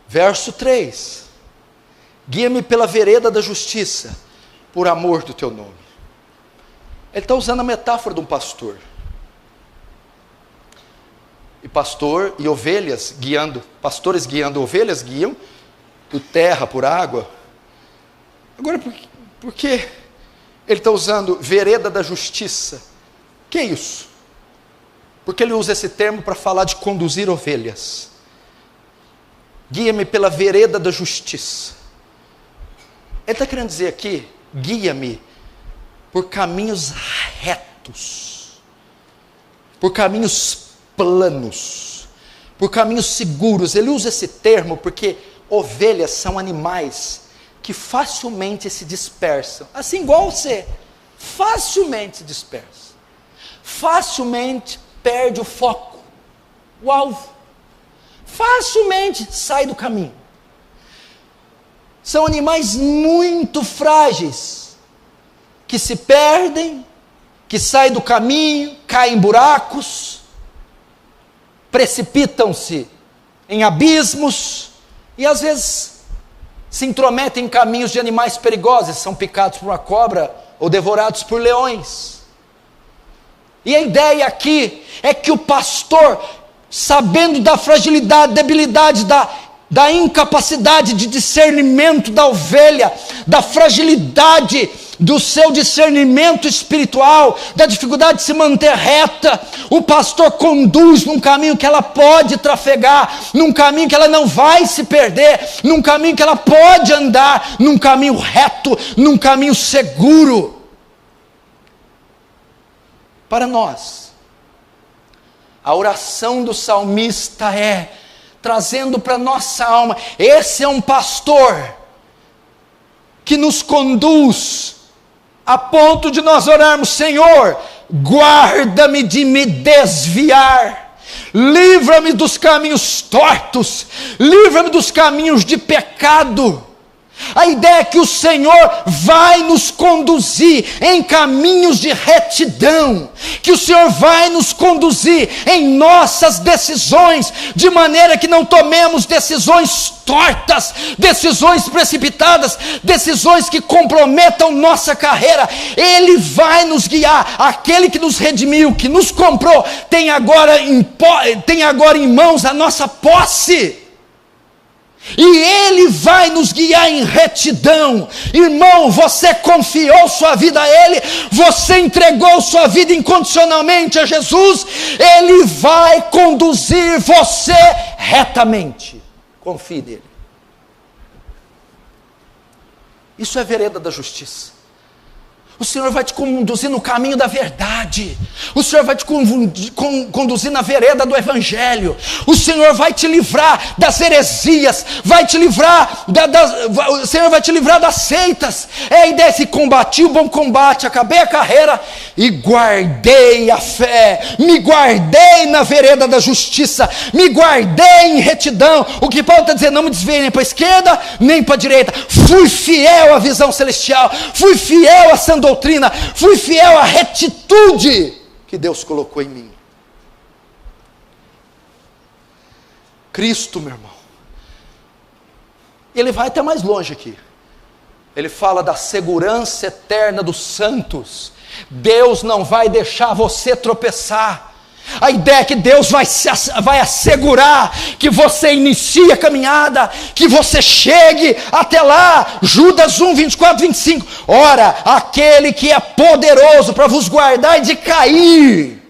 Verso 3: guia-me pela vereda da justiça, por amor do teu nome. Ele está usando a metáfora de um pastor. E pastor e ovelhas guiando, pastores guiando ovelhas, guiam por terra, por água. Agora, por que ele está usando vereda da justiça? Que é isso? Porque ele usa esse termo para falar de conduzir ovelhas. Guia-me pela vereda da justiça. Ele está querendo dizer aqui, guia-me por caminhos retos, por caminhos planos, por caminhos seguros. Ele usa esse termo porque ovelhas são animais que facilmente se dispersam, assim igual você, facilmente se dispersa, facilmente perde o foco, o alvo, facilmente sai do caminho. São animais muito frágeis, que se perdem, que saem do caminho, caem em buracos, precipitam-se em abismos, e às vezes se intrometem em caminhos de animais perigosos, são picados por uma cobra ou devorados por leões. E a ideia aqui é que o pastor, sabendo da fragilidade, debilidade, da incapacidade de discernimento da ovelha, da fragilidade do seu discernimento espiritual, da dificuldade de se manter reta, o pastor conduz num caminho que ela pode trafegar, num caminho que ela não vai se perder, num caminho que ela pode andar, num caminho reto, num caminho seguro. Para nós, a oração do salmista é trazendo para nossa alma, esse é um pastor que nos conduz a ponto de nós orarmos: Senhor, guarda-me de me desviar, livra-me dos caminhos tortos, livra-me dos caminhos de pecado. A ideia é que o Senhor vai nos conduzir em caminhos de retidão, que o Senhor vai nos conduzir em nossas decisões, de maneira que não tomemos decisões tortas, decisões precipitadas, decisões que comprometam nossa carreira. Ele vai nos guiar. Aquele que nos redimiu, que nos comprou, tem agora em mãos a nossa posse. E Ele vai nos guiar em retidão. Irmão, você confiou sua vida a Ele, você entregou sua vida incondicionalmente a Jesus, Ele vai conduzir você retamente. Confie nele. Isso é vereda da justiça. O Senhor vai te conduzir no caminho da verdade. O Senhor vai te conduzir na vereda do Evangelho. O Senhor vai te livrar das heresias. O Senhor vai te livrar das seitas. É a ideia de combati o bom combate, acabei a carreira e guardei a fé. Me guardei na vereda da justiça. Me guardei em retidão. O que Paulo está dizendo, não me desviei nem para a esquerda, nem para a direita. Fui fiel à visão celestial. Fui fiel à sã doutrina, fui fiel à retitude que Deus colocou em mim. Cristo, meu irmão, ele vai até mais longe aqui. Ele fala da segurança eterna dos santos. Deus não vai deixar você tropeçar. A ideia é que Deus vai assegurar que você inicie a caminhada, que você chegue até lá. Judas 1, 24, 25. Ora, aquele que é poderoso para vos guardar de cair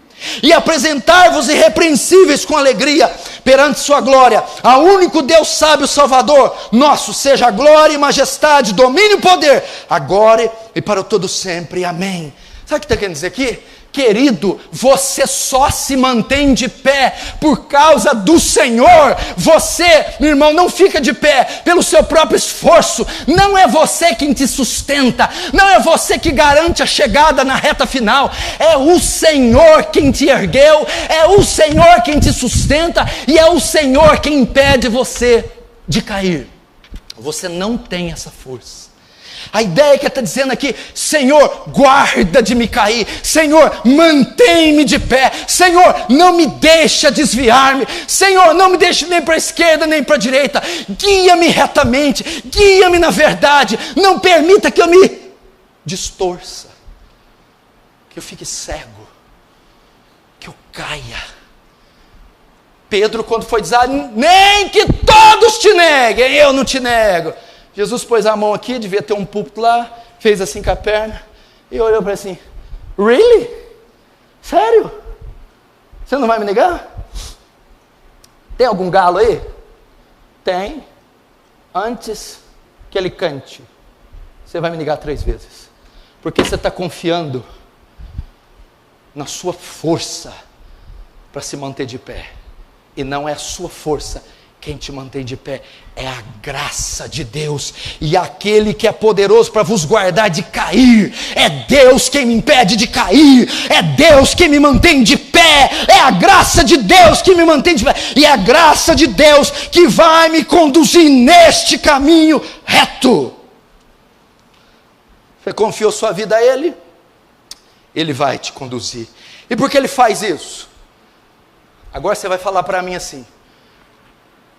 e apresentar-vos irrepreensíveis com alegria perante sua glória, ao único Deus sábio Salvador nosso, seja a glória e majestade, domínio e poder, agora e para todo sempre. Amém. Sabe o que está querendo dizer aqui? Querido, você só se mantém de pé por causa do Senhor. Você, meu irmão, não fica de pé pelo seu próprio esforço. Não é você quem te sustenta. Não é você que garante a chegada na reta final. É o Senhor quem te ergueu. É o Senhor quem te sustenta. E é o Senhor quem impede você de cair. Você não tem essa força. A ideia que está dizendo aqui: Senhor, guarda de me cair. Senhor, mantém-me de pé. Senhor, não me deixa desviar-me. Senhor, não me deixe nem para a esquerda nem para a direita. Guia-me retamente, guia-me na verdade. Não permita que eu me distorça, que eu fique cego, que eu caia. Pedro, quando foi dizer, nem que todos te neguem, eu não te nego. Jesus pôs a mão aqui, devia ter um púlpito lá, fez assim com a perna, e olhou para assim: really? Sério? Você não vai me negar? Tem algum galo aí? Tem. Antes que ele cante, você vai me negar 3 vezes. Porque você está confiando na sua força para se manter de pé. E não é a sua força quem te mantém de pé, é a graça de Deus. E aquele que é poderoso para vos guardar de cair, é Deus quem me impede de cair, é Deus quem me mantém de pé, é a graça de Deus que me mantém de pé, e é a graça de Deus que vai me conduzir neste caminho reto. Você confiou sua vida a Ele? Ele vai te conduzir. E por que Ele faz isso? Agora você vai falar para mim assim: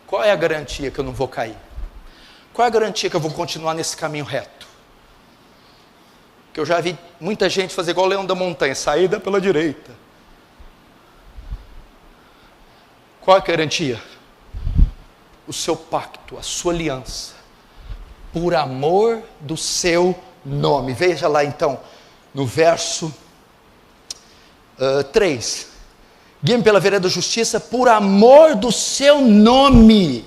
qual é a garantia que eu não vou cair? Qual é a garantia que eu vou continuar nesse caminho reto? Que eu já vi muita gente fazer igual o leão da montanha, saída pela direita. Qual é a garantia? O seu pacto, a sua aliança, por amor do seu nome. Veja lá então, no verso 3. Guie-me pela vereda da justiça, por amor do seu nome.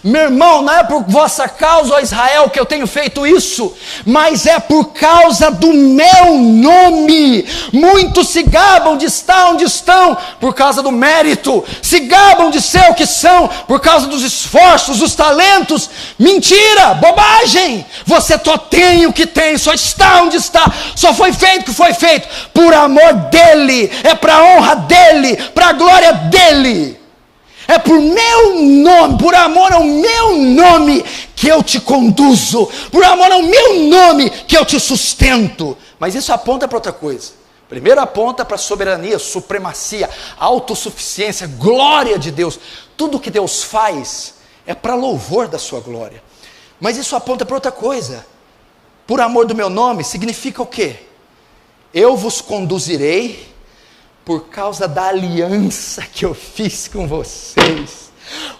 Meu irmão, não é por vossa causa, ó Israel, que eu tenho feito isso, mas é por causa do meu nome. Muitos se gabam de estar onde estão por causa do mérito, se gabam de ser o que são por causa dos esforços, dos talentos. Mentira, bobagem. Você só tem o que tem, só está onde está, só foi feito o que foi feito por amor dele, é para a honra dele, para a glória dele. É por meu nome, por amor ao meu nome que eu te conduzo, por amor ao meu nome que eu te sustento. Mas isso aponta para outra coisa. Primeiro aponta para a soberania, supremacia, autossuficiência, glória de Deus. Tudo que Deus faz é para louvor da sua glória. Mas isso aponta para outra coisa. Por amor do meu nome significa o quê? Eu vos conduzirei por causa da aliança que eu fiz com vocês,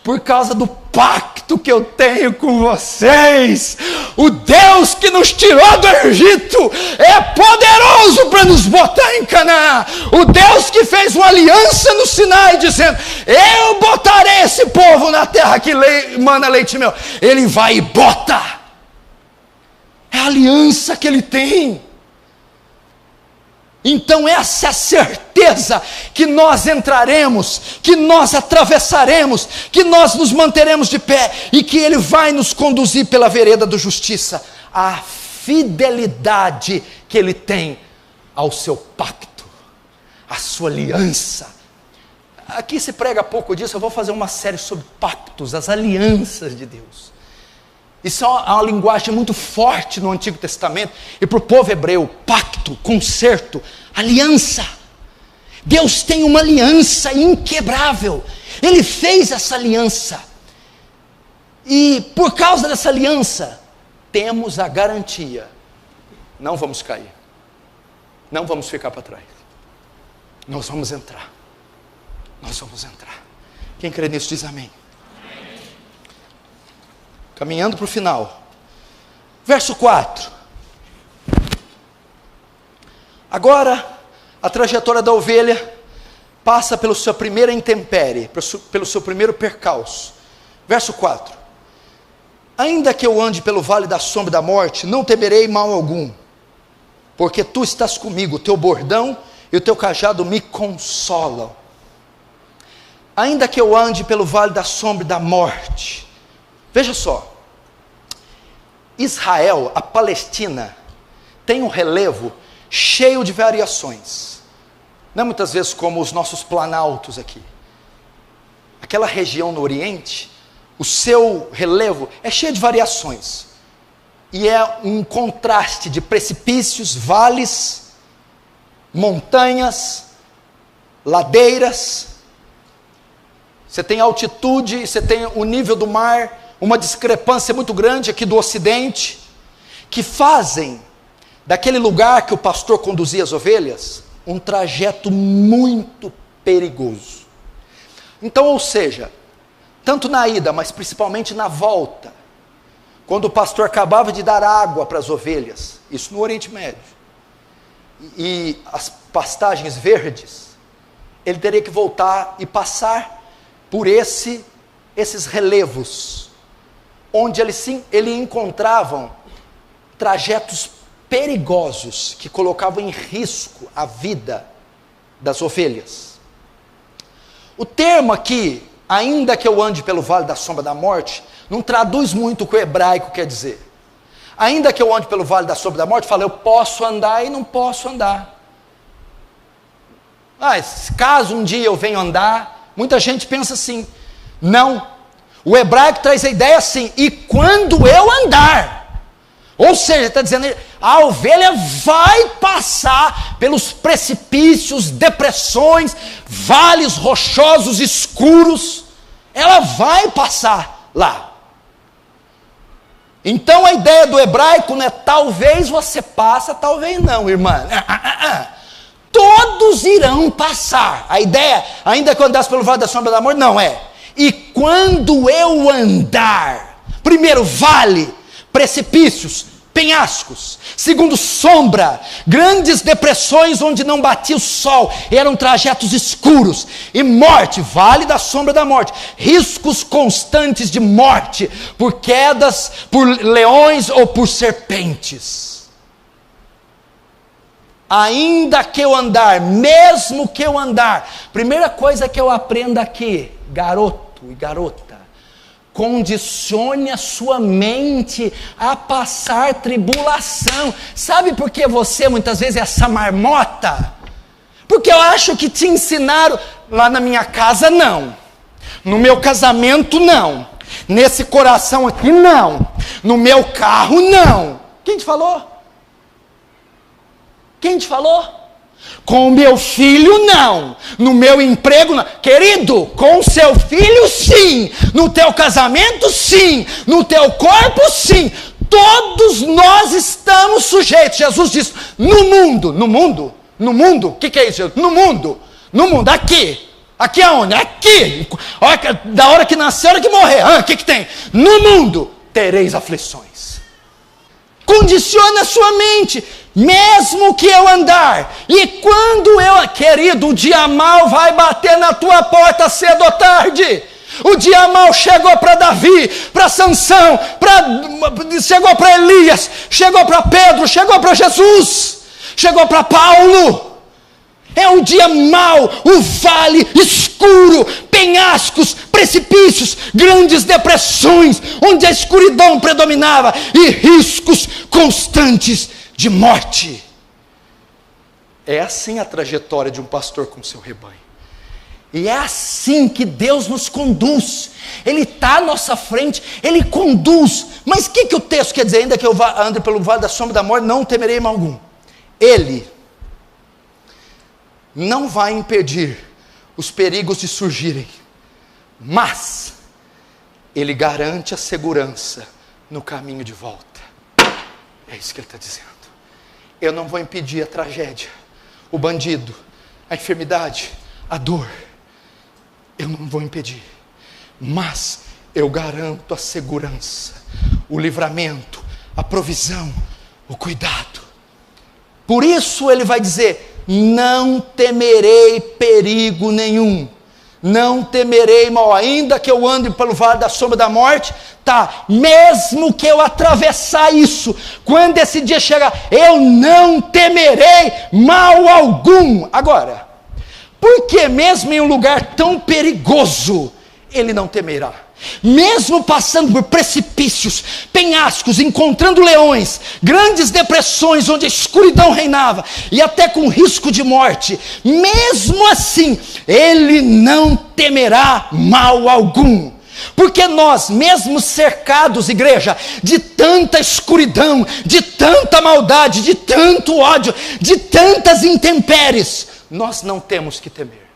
por causa do pacto que eu tenho com vocês. O Deus que nos tirou do Egito é poderoso para nos botar em Canaã. O Deus que fez uma aliança no Sinai, dizendo: eu botarei esse povo na terra que mana leite e mel. Ele vai e bota. É a aliança que ele tem. Então essa é a certeza que nós entraremos, que nós atravessaremos, que nós nos manteremos de pé e que Ele vai nos conduzir pela vereda da justiça. A fidelidade que Ele tem ao seu pacto, à sua aliança. Aqui se prega pouco disso, eu vou fazer uma série sobre pactos, as alianças de Deus. Isso é uma linguagem muito forte no Antigo Testamento, e para o povo hebreu, pacto, concerto, aliança. Deus tem uma aliança inquebrável, Ele fez essa aliança, e por causa dessa aliança, temos a garantia, não vamos cair, não vamos ficar para trás, nós vamos entrar, quem crê nisso diz amém. Caminhando para o final, verso 4. Agora, a trajetória da ovelha passa pela sua primeira intempérie, pelo seu primeiro percalço. Verso 4. Ainda que eu ande pelo vale da sombra da morte, não temerei mal algum, porque tu estás comigo, o teu bordão e o teu cajado me consolam. Ainda que eu ande pelo vale da sombra da morte. Veja só, Israel, a Palestina, tem um relevo cheio de variações. Não é muitas vezes como os nossos planaltos aqui. Aquela região no Oriente, o seu relevo é cheio de variações. E é um contraste de precipícios, vales, montanhas, ladeiras. Você tem altitude, você tem o nível do mar, uma discrepância muito grande aqui do Ocidente, que fazem daquele lugar que o pastor conduzia as ovelhas, um trajeto muito perigoso. Então, ou seja, tanto na ida, mas principalmente na volta, quando o pastor acabava de dar água para as ovelhas, isso no Oriente Médio, e as pastagens verdes, ele teria que voltar e passar por esses relevos, onde ele encontravam trajetos perigosos que colocavam em risco a vida das ovelhas. O termo aqui, ainda que eu ande pelo vale da sombra da morte, não traduz muito o que o hebraico quer dizer. Ainda que eu ande pelo vale da sombra da morte, fala, eu posso andar e não posso andar. Caso um dia eu venha andar, muita gente pensa assim, não. O hebraico traz a ideia assim, e quando eu andar, ou seja, está dizendo, a ovelha vai passar pelos precipícios, depressões, vales rochosos, escuros, ela vai passar lá. Então a ideia do hebraico não é talvez você passa, talvez não, irmã. Todos irão passar. A ideia, ainda que eu andasse pelo vale da sombra da morte, não é. E quando eu andar, primeiro vale, precipícios, penhascos, segundo sombra, grandes depressões onde não batia o sol, eram trajetos escuros, e morte, vale da sombra da morte, riscos constantes de morte, por quedas, por leões ou por serpentes. Ainda que eu andar, mesmo que eu andar, primeira coisa que eu aprendo aqui, garoto e garota, condicione a sua mente a passar tribulação. Sabe por que você muitas vezes é essa marmota? Porque eu acho que te ensinaram, lá na minha casa não, no meu casamento não, nesse coração aqui não, no meu carro não. Quem te falou? Quem te falou? Com o meu filho não, no meu emprego não. Querido, com o seu filho sim, no teu casamento sim, no teu corpo sim, todos nós estamos sujeitos. Jesus disse, no mundo, o que é isso? No mundo, aqui aonde? Aqui, da hora que nascer, hora que morrer, o que tem? No mundo, tereis aflições. Condiciona a sua mente, mesmo que eu andar, e quando eu, querido, o dia mal vai bater na tua porta cedo ou tarde. O dia mal chegou para Davi, para Sansão, chegou para Elias, chegou para Pedro, chegou para Jesus, chegou para Paulo. É o dia mau, o vale escuro, penhascos, precipícios, grandes depressões, onde a escuridão predominava e riscos constantes de morte. É assim a trajetória de um pastor com seu rebanho. E é assim que Deus nos conduz. Ele está à nossa frente, Ele conduz. Mas o que o texto quer dizer? Ainda que eu ande pelo vale da sombra da morte, não temerei mal algum. Ele não vai impedir os perigos de surgirem, mas Ele garante a segurança no caminho de volta. É isso que Ele está dizendo. Eu não vou impedir a tragédia, o bandido, a enfermidade, a dor. Eu não vou impedir, mas eu garanto a segurança, o livramento, a provisão, o cuidado. Por isso Ele vai dizer, não temerei perigo nenhum, não temerei mal, ainda que eu ande pelo vale da sombra da morte, tá, mesmo que eu atravessar isso, quando esse dia chegar, eu não temerei mal algum. Agora, por que mesmo em um lugar tão perigoso, ele não temerá? Mesmo passando por precipícios, penhascos, encontrando leões, grandes depressões onde a escuridão reinava, e até com risco de morte, mesmo assim, ele não temerá mal algum. Porque nós, mesmo cercados, igreja, de tanta escuridão, de tanta maldade, de tanto ódio, de tantas intempéries, nós não temos que temer.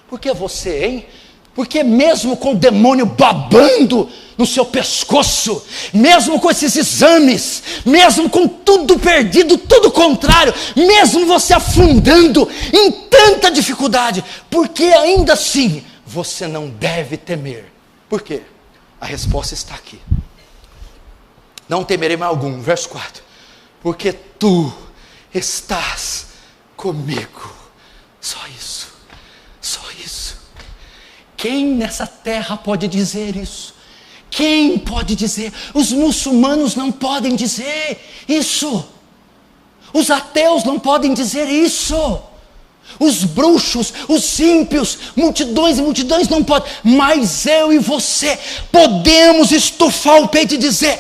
Porque você, hein? Porque mesmo com o demônio babando no seu pescoço, mesmo com esses exames, mesmo com tudo perdido, tudo contrário, mesmo você afundando em tanta dificuldade, porque ainda assim você não deve temer. Por quê? A resposta está aqui. Não temerei mal algum, verso 4. Porque tu estás comigo. Só isso. Só isso. Quem nessa terra pode dizer isso? Quem pode dizer? Os muçulmanos não podem dizer isso. Os ateus não podem dizer isso. Os bruxos, os ímpios, multidões e multidões não podem. Mas eu e você podemos estufar o peito e dizer: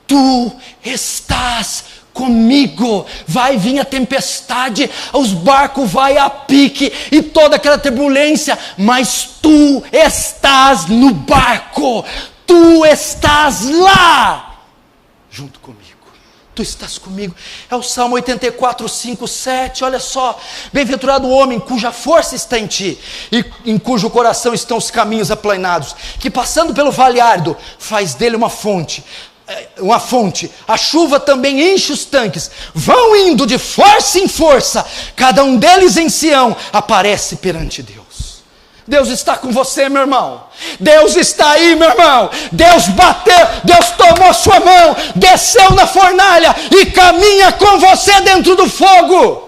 tu estás comigo. Vai vir a tempestade, os barcos vai a pique e toda aquela turbulência, mas tu estás no barco, tu estás lá junto comigo. Tu estás comigo. É o Salmo 84, 5, 7, olha só. Bem-aventurado o homem cuja força está em ti, e em cujo coração estão os caminhos aplanados, que passando pelo vale árido, faz dele uma fonte, uma fonte, a chuva também enche os tanques, vão indo de força em força, cada um deles em Sião aparece perante Deus. Deus está com você, meu irmão. Deus está aí, meu irmão. Deus bateu, Deus tomou sua mão, desceu na fornalha e caminha com você dentro do fogo.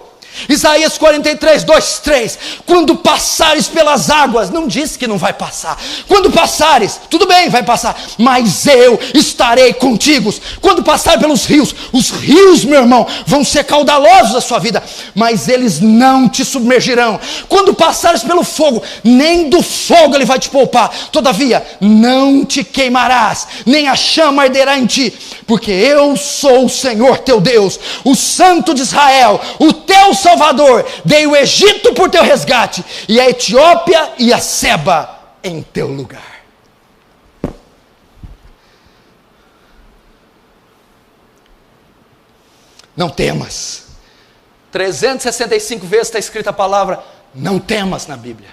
Isaías 43, 2, 3, quando passares pelas águas, não diz que não vai passar, quando passares, tudo bem, vai passar, mas eu estarei contigo. Quando passar pelos rios, os rios, meu irmão, vão ser caudalosos da sua vida, mas eles não te submergirão. Quando passares pelo fogo, nem do fogo ele vai te poupar, todavia, não te queimarás, nem a chama arderá em ti, porque eu sou o Senhor teu Deus, o Santo de Israel, o teu Salvador. Dei o Egito por teu resgate, e a Etiópia e a Seba em teu lugar. Não temas. 365 vezes está escrita a palavra não temas na Bíblia.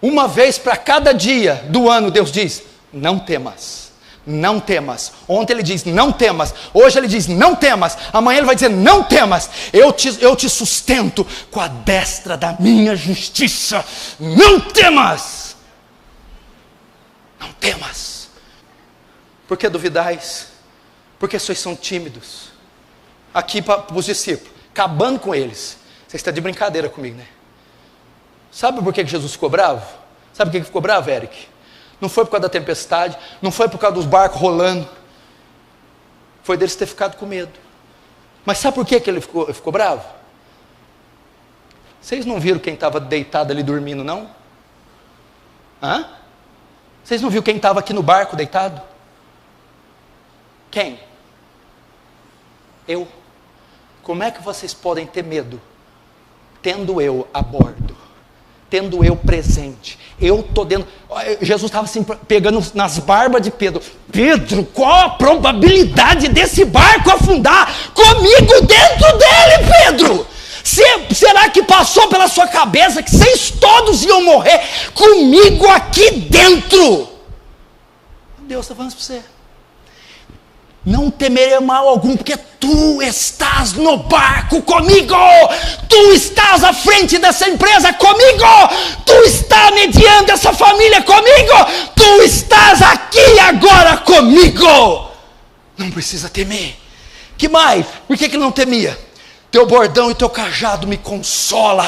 Uma vez para cada dia do ano Deus diz, não temas. Não temas. Ontem ele diz não temas, hoje ele diz não temas, amanhã ele vai dizer não temas, eu te sustento com a destra da minha justiça. Não temas. Não temas. Por que duvidais? Porque vocês são tímidos. Aqui para os discípulos, acabando com eles. Você está de brincadeira comigo, né? Sabe por que Jesus ficou bravo? Sabe por que ficou bravo, Eric? Não foi por causa da tempestade, não foi por causa dos barcos rolando, foi deles ter ficado com medo. Mas sabe por que ele ficou bravo? Vocês não viram quem estava deitado ali dormindo, não? Hã? Vocês não viram quem estava aqui no barco deitado? Quem? Eu. Como é que vocês podem ter medo, tendo eu a bordo? Tendo eu presente, eu estou dentro. Jesus estava assim, pegando nas barbas de Pedro. Pedro, qual a probabilidade desse barco afundar comigo dentro dele, Pedro? Será que passou pela sua cabeça que vocês todos iam morrer comigo aqui dentro? Deus está falando para você. Não temerei mal algum, porque tu estás no barco comigo, tu estás à frente dessa empresa comigo, tu estás mediando essa família comigo, tu estás aqui agora comigo. Não precisa temer. Que mais? Por que ele não temia? Teu bordão e teu cajado me consolam.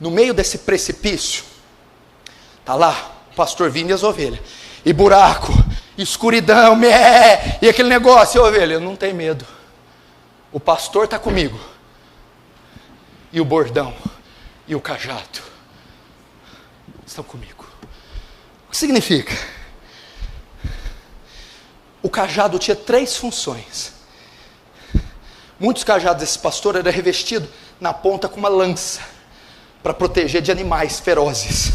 No meio desse precipício, está lá o pastor vindo e as ovelhas. E buraco, escuridão, e aquele negócio, ovelha, eu não tenho medo. O pastor está comigo. E o bordão e o cajado estão comigo. O que significa? O cajado tinha 3 funções. Muitos cajados desse pastor eram revestidos na ponta com uma lança, para proteger de animais ferozes.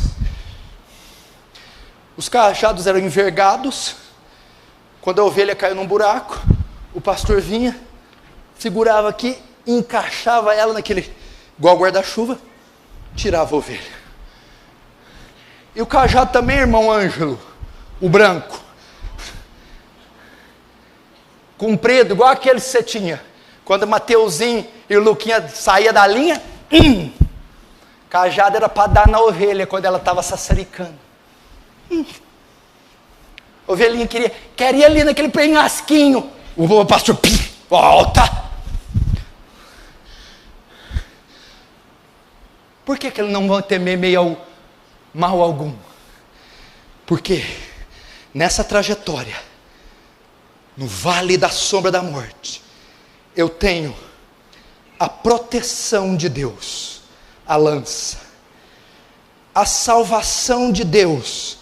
Os cajados eram envergados. Quando a ovelha caiu num buraco, o pastor vinha, segurava aqui, encaixava ela naquele, igual guarda-chuva, tirava a ovelha. E o cajado também, irmão Ângelo, o branco, comprido, igual aquele que você tinha, quando o Mateuzinho e o Luquinha saía da linha, cajado era para dar na ovelha, quando ela estava sassaricando. Ovelhinha queria ir ali naquele penhasquinho. O pastor, volta. Por que ele não vai temer mal algum? Porque nessa trajetória, no vale da sombra da morte, eu tenho a proteção de Deus, a lança, a salvação de Deus,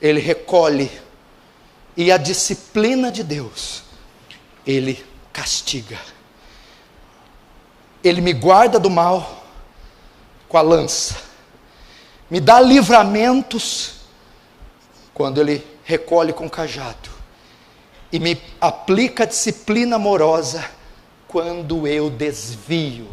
Ele recolhe, e a disciplina de Deus, Ele castiga. Ele me guarda do mal com a lança, me dá livramentos quando Ele recolhe com o cajado, e me aplica disciplina amorosa quando eu desvio.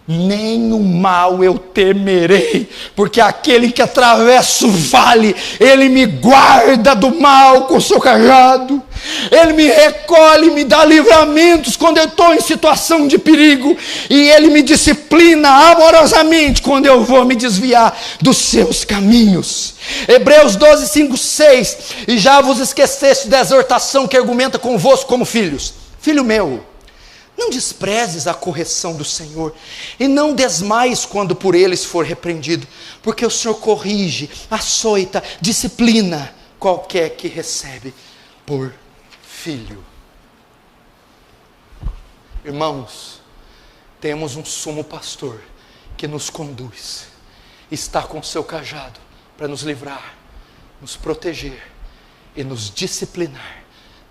nenhum mal eu temerei, porque aquele que atravessa o vale, ele me guarda do mal com o seu cajado, ele me recolhe, me dá livramentos quando eu estou em situação de perigo, e ele me disciplina amorosamente quando eu vou me desviar dos seus caminhos. Hebreus 12, 5, 6, e já vos esqueceste da exortação que argumenta convosco como filhos. Filho meu, não desprezes a correção do Senhor, e não desmaies quando por eles for repreendido, porque o Senhor corrige, açoita, disciplina qualquer que recebe por filho. Irmãos, temos um sumo pastor que nos conduz, está com seu cajado para nos livrar, nos proteger e nos disciplinar.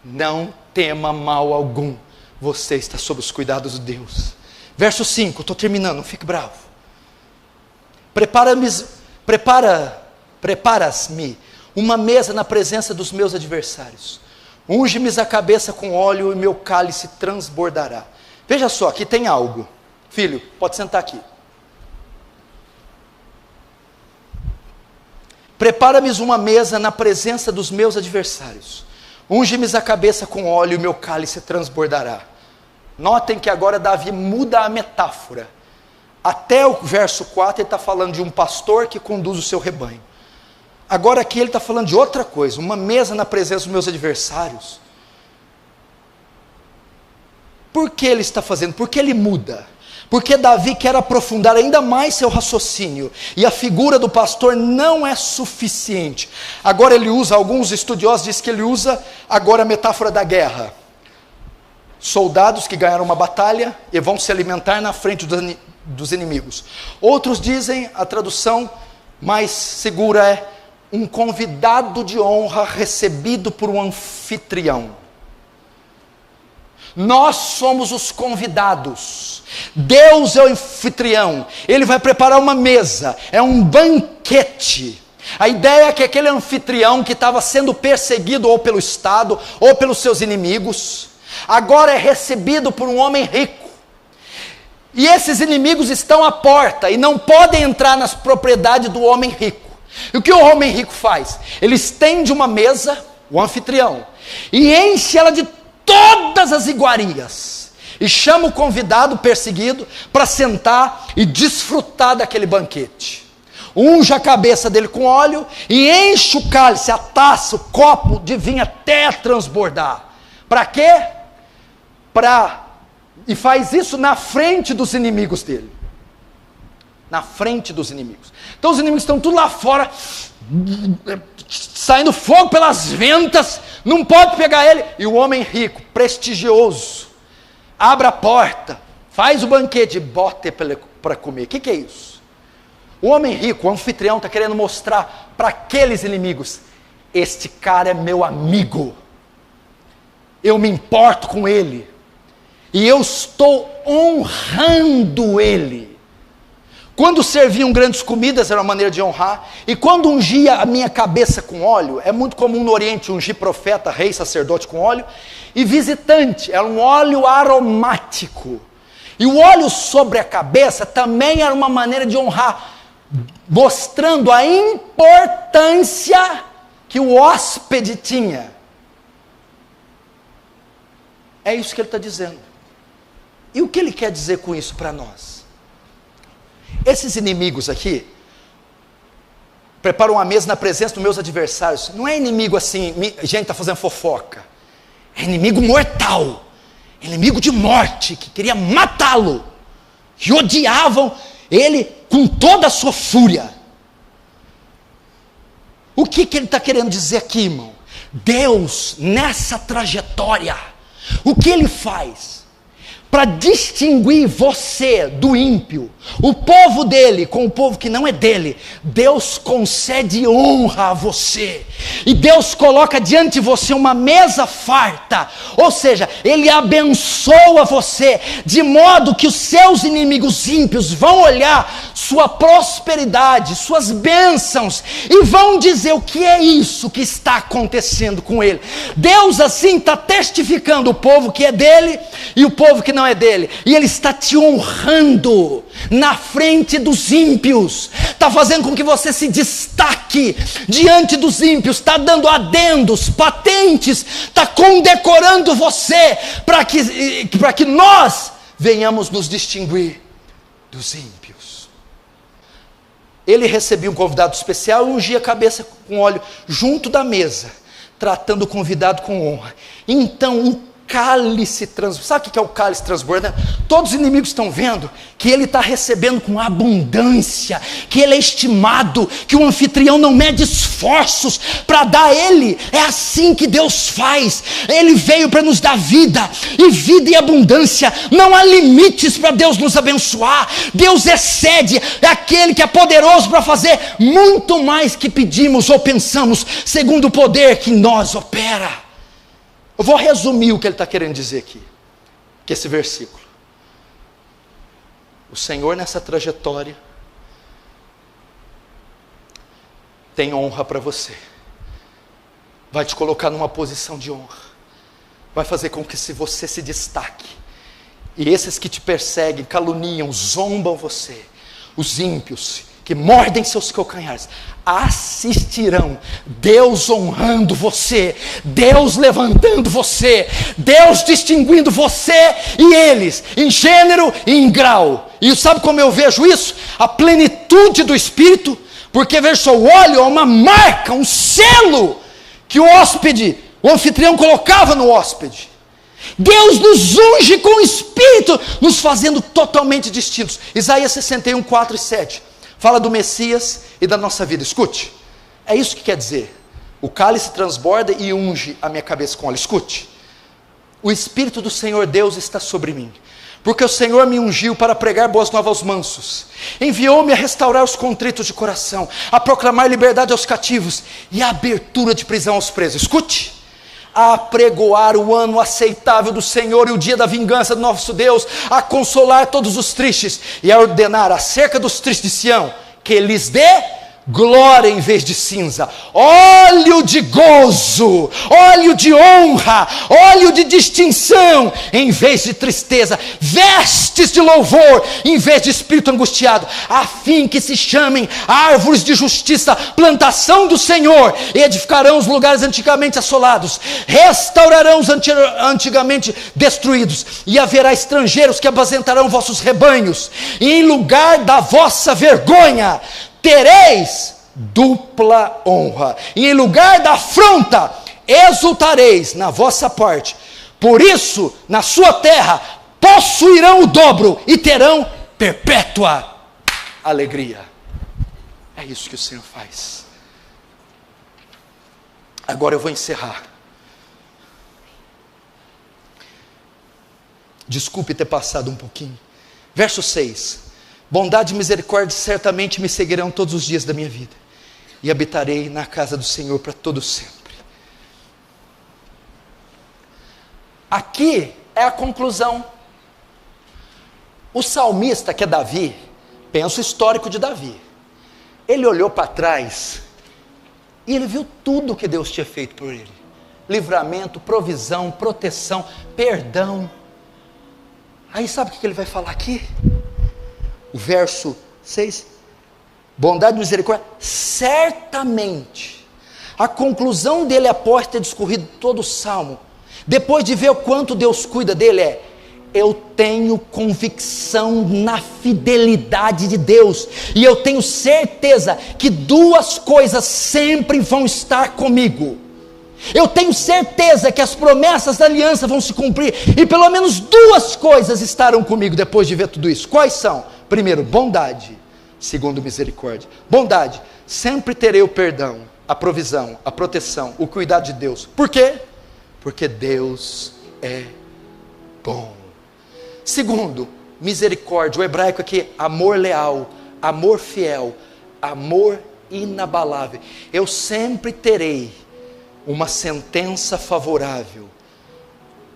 Não tema mal algum, você está sob os cuidados de Deus. Verso 5, estou terminando, não fique bravo. Preparas-me uma mesa na presença dos meus adversários. Unge-me a cabeça com óleo e meu cálice transbordará. Veja só, aqui tem algo. Filho, pode sentar aqui. Prepara-me uma mesa na presença dos meus adversários. Unge-me a cabeça com óleo e meu cálice transbordará. Notem que agora Davi muda a metáfora. Até o verso 4 ele está falando de um pastor que conduz o seu rebanho. Agora aqui ele está falando de outra coisa, uma mesa na presença dos meus adversários. Por que ele está fazendo? Por que ele muda? Porque Davi quer aprofundar ainda mais seu raciocínio, e a figura do pastor não é suficiente. Agora ele usa, alguns estudiosos dizem que ele usa agora a metáfora da guerra. Soldados que ganharam uma batalha e vão se alimentar na frente dos inimigos. Outros dizem, a tradução mais segura é um convidado de honra recebido por um anfitrião. Nós somos os convidados, Deus é o anfitrião, Ele vai preparar uma mesa, é um banquete. A ideia é que aquele anfitrião que estava sendo perseguido ou pelo Estado, ou pelos seus inimigos, agora é recebido por um homem rico, e esses inimigos estão à porta, e não podem entrar nas propriedades do homem rico. E o que o homem rico faz? Ele estende uma mesa, o anfitrião, e enche ela de todas as iguarias, e chama o convidado perseguido para sentar e desfrutar daquele banquete. Unge a cabeça dele com óleo e enche o cálice, a taça, o copo de vinho até transbordar. Para quê? E faz isso na frente dos inimigos dele. Na frente dos inimigos. Então os inimigos estão tudo lá fora, saindo fogo pelas ventas, não pode pegar ele, e o homem rico, prestigioso, abre a porta, faz o banquete e bota ele para comer. O que é isso? O homem rico, o anfitrião, está querendo mostrar para aqueles inimigos: este cara é meu amigo, eu me importo com ele, e eu estou honrando ele. Quando serviam grandes comidas, era uma maneira de honrar, e quando ungia a minha cabeça com óleo, é muito comum no Oriente ungir profeta, rei, sacerdote com óleo, e visitante, era um óleo aromático, e o óleo sobre a cabeça também era uma maneira de honrar, mostrando a importância que o hóspede tinha. É isso que ele está dizendo. E o que ele quer dizer com isso para nós? Esses inimigos aqui, preparam uma mesa na presença dos meus adversários. Não é inimigo assim, gente está fazendo fofoca. É inimigo mortal, inimigo de morte, que queria matá-lo, que odiavam ele com toda a sua fúria. O que ele está querendo dizer aqui, irmão? Deus, nessa trajetória, o que ele faz? Para distinguir você do ímpio, o povo dele com o povo que não é dele, Deus concede honra a você, e Deus coloca diante de você uma mesa farta, ou seja, Ele abençoa você, de modo que os seus inimigos ímpios vão olhar sua prosperidade, suas bênçãos, e vão dizer: o que é isso que está acontecendo com ele? Deus assim está testificando o povo que é dele, e o povo que não não é dele. E ele está te honrando na frente dos ímpios. Está fazendo com que você se destaque diante dos ímpios. Está dando adendos, patentes. Está condecorando você para que nós venhamos nos distinguir dos ímpios. Ele recebia um convidado especial e ungia a cabeça com óleo junto da mesa, tratando o convidado com honra. Então um cálice transbordante. Sabe o que é o cálice transbordante? Todos os inimigos estão vendo que ele está recebendo com abundância, que ele é estimado, que o anfitrião não mede esforços para dar a ele. É assim que Deus faz. Ele veio para nos dar vida, e vida e abundância. Não há limites para Deus nos abençoar. Deus excede, é aquele que é poderoso para fazer muito mais que pedimos ou pensamos, segundo o poder que em nós opera. Eu vou resumir o que ele está querendo dizer aqui, que esse versículo. O Senhor nessa trajetória tem honra para você, vai te colocar numa posição de honra, vai fazer com que você se destaque, e esses que te perseguem, caluniam, zombam você, os ímpios que mordem seus calcanhares, assistirão Deus honrando você, Deus levantando você, Deus distinguindo você e eles, em gênero e em grau. E sabe como eu vejo isso? A plenitude do Espírito, porque veja só, o óleo é uma marca, um selo, que o hóspede, o anfitrião colocava no hóspede. Deus nos unge com o Espírito, nos fazendo totalmente distintos. Isaías 61, 4 e 7. Fala do Messias e da nossa vida. Escute, é isso que quer dizer. O cálice transborda e unge a minha cabeça com óleo. Escute, o Espírito do Senhor Deus está sobre mim, porque o Senhor me ungiu para pregar boas novas aos mansos, enviou-me a restaurar os contritos de coração, a proclamar liberdade aos cativos e a abertura de prisão aos presos. Escute, a apregoar o ano aceitável do Senhor e o dia da vingança do nosso Deus, a consolar todos os tristes e a ordenar acerca dos tristes de Sião, que lhes dê glória em vez de cinza, óleo de gozo, óleo de honra, óleo de distinção em vez de tristeza, vestes de louvor em vez de espírito angustiado, a fim que se chamem árvores de justiça, plantação do Senhor, e edificarão os lugares antigamente assolados, restaurarão os antigamente destruídos, e haverá estrangeiros que apacentarão vossos rebanhos, e em lugar da vossa vergonha tereis dupla honra, e em lugar da afronta exultareis na vossa parte. Por isso, na sua terra possuirão o dobro e terão perpétua alegria. É isso que o Senhor faz. Agora eu vou encerrar. Desculpe ter passado um pouquinho. Verso 6. Bondade e misericórdia certamente me seguirão todos os dias da minha vida, e habitarei na casa do Senhor para todo sempre. Aqui é a conclusão. O salmista, que é Davi, pensa o histórico de Davi. Ele olhou para trás e ele viu tudo que Deus tinha feito por ele: livramento, provisão, proteção, perdão. Aí sabe o que ele vai falar aqui? O verso 6, bondade e misericórdia, certamente. A conclusão dele após ter discorrido todo o salmo, depois de ver o quanto Deus cuida dele, é: eu tenho convicção na fidelidade de Deus, e eu tenho certeza que duas coisas sempre vão estar comigo. Eu tenho certeza que as promessas da aliança vão se cumprir, e pelo menos duas coisas estarão comigo depois de ver tudo isso. Quais são? Primeiro, bondade. Segundo, misericórdia. Bondade, sempre terei o perdão, a provisão, a proteção, o cuidado de Deus. Por quê? Porque Deus é bom. Segundo, misericórdia. O hebraico aqui, amor leal, amor fiel, amor inabalável. Eu sempre terei uma sentença favorável.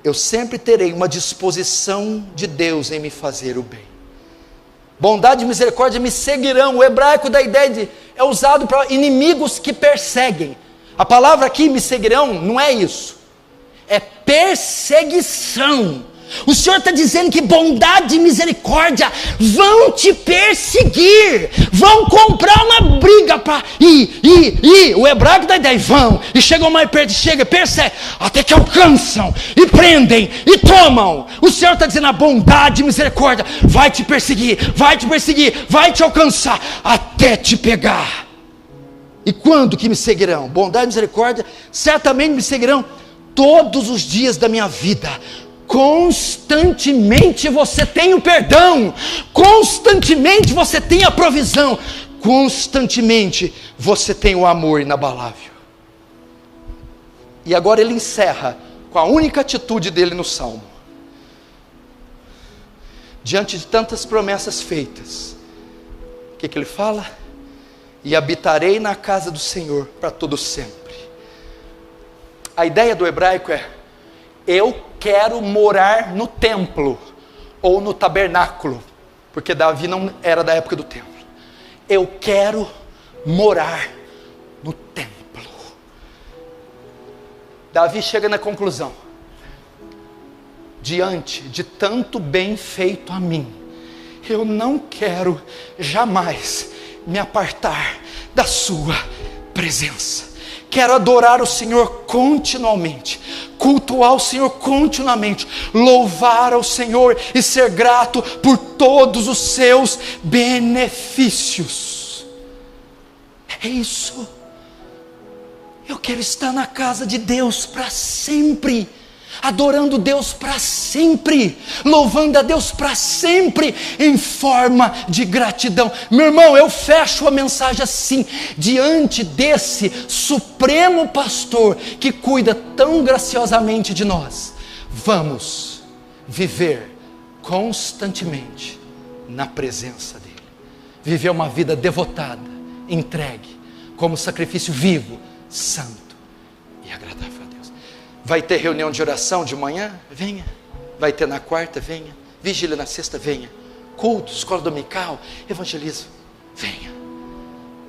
Eu sempre terei uma disposição de Deus em me fazer o bem. Bondade e misericórdia me seguirão. O hebraico da ideia é usado para inimigos que perseguem. A palavra aqui, me seguirão, não é isso. É perseguição. O Senhor está dizendo que bondade e misericórdia vão te perseguir, vão comprar uma briga para ir. O hebraico da ideia, vão, e chegam mais perto, perseguem, até que alcançam, e prendem, e tomam. O Senhor está dizendo, a bondade e misericórdia vai te perseguir, vai te alcançar, até te pegar. E quando que me seguirão? Bondade e misericórdia certamente me seguirão todos os dias da minha vida. Constantemente você tem o perdão, constantemente você tem a provisão, constantemente você tem o amor inabalável. E agora ele encerra com a única atitude dele no Salmo. Diante de tantas promessas feitas, o que ele fala? E habitarei na casa do Senhor para todo sempre. A ideia do hebraico é: eu quero morar no templo, ou no tabernáculo, porque Davi não era da época do templo. Eu quero morar no templo. Davi chega na conclusão: diante de tanto bem feito a mim, eu não quero jamais me apartar da sua presença. Quero adorar o Senhor continuamente, cultuar o Senhor continuamente, louvar ao Senhor e ser grato por todos os seus benefícios. É isso. Eu quero estar na casa de Deus para sempre, adorando Deus para sempre, louvando a Deus para sempre, em forma de gratidão. Meu irmão, eu fecho a mensagem assim: diante desse supremo pastor que cuida tão graciosamente de nós, vamos viver constantemente na presença dele, viver uma vida devotada, entregue, como sacrifício vivo, santo e agradável. Vai ter reunião de oração de manhã? Venha. Vai ter na quarta? Venha. Vigília na sexta? Venha. Culto, escola dominical, evangelismo? Venha.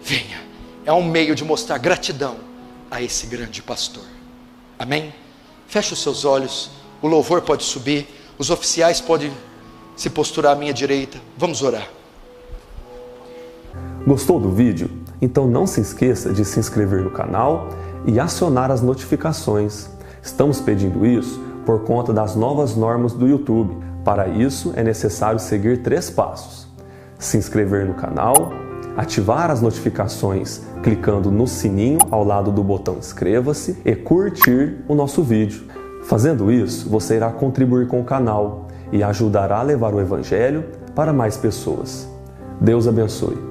Venha. É um meio de mostrar gratidão a esse grande pastor. Amém? Feche os seus olhos. O louvor pode subir. Os oficiais podem se posturar à minha direita. Vamos orar. Gostou do vídeo? Então não se esqueça de se inscrever no canal e acionar as notificações. Estamos pedindo isso por conta das novas normas do YouTube. Para isso é necessário seguir 3 passos: se inscrever no canal, ativar as notificações clicando no sininho ao lado do botão inscreva-se e curtir o nosso vídeo. Fazendo isso, você irá contribuir com o canal e ajudará a levar o Evangelho para mais pessoas. Deus abençoe.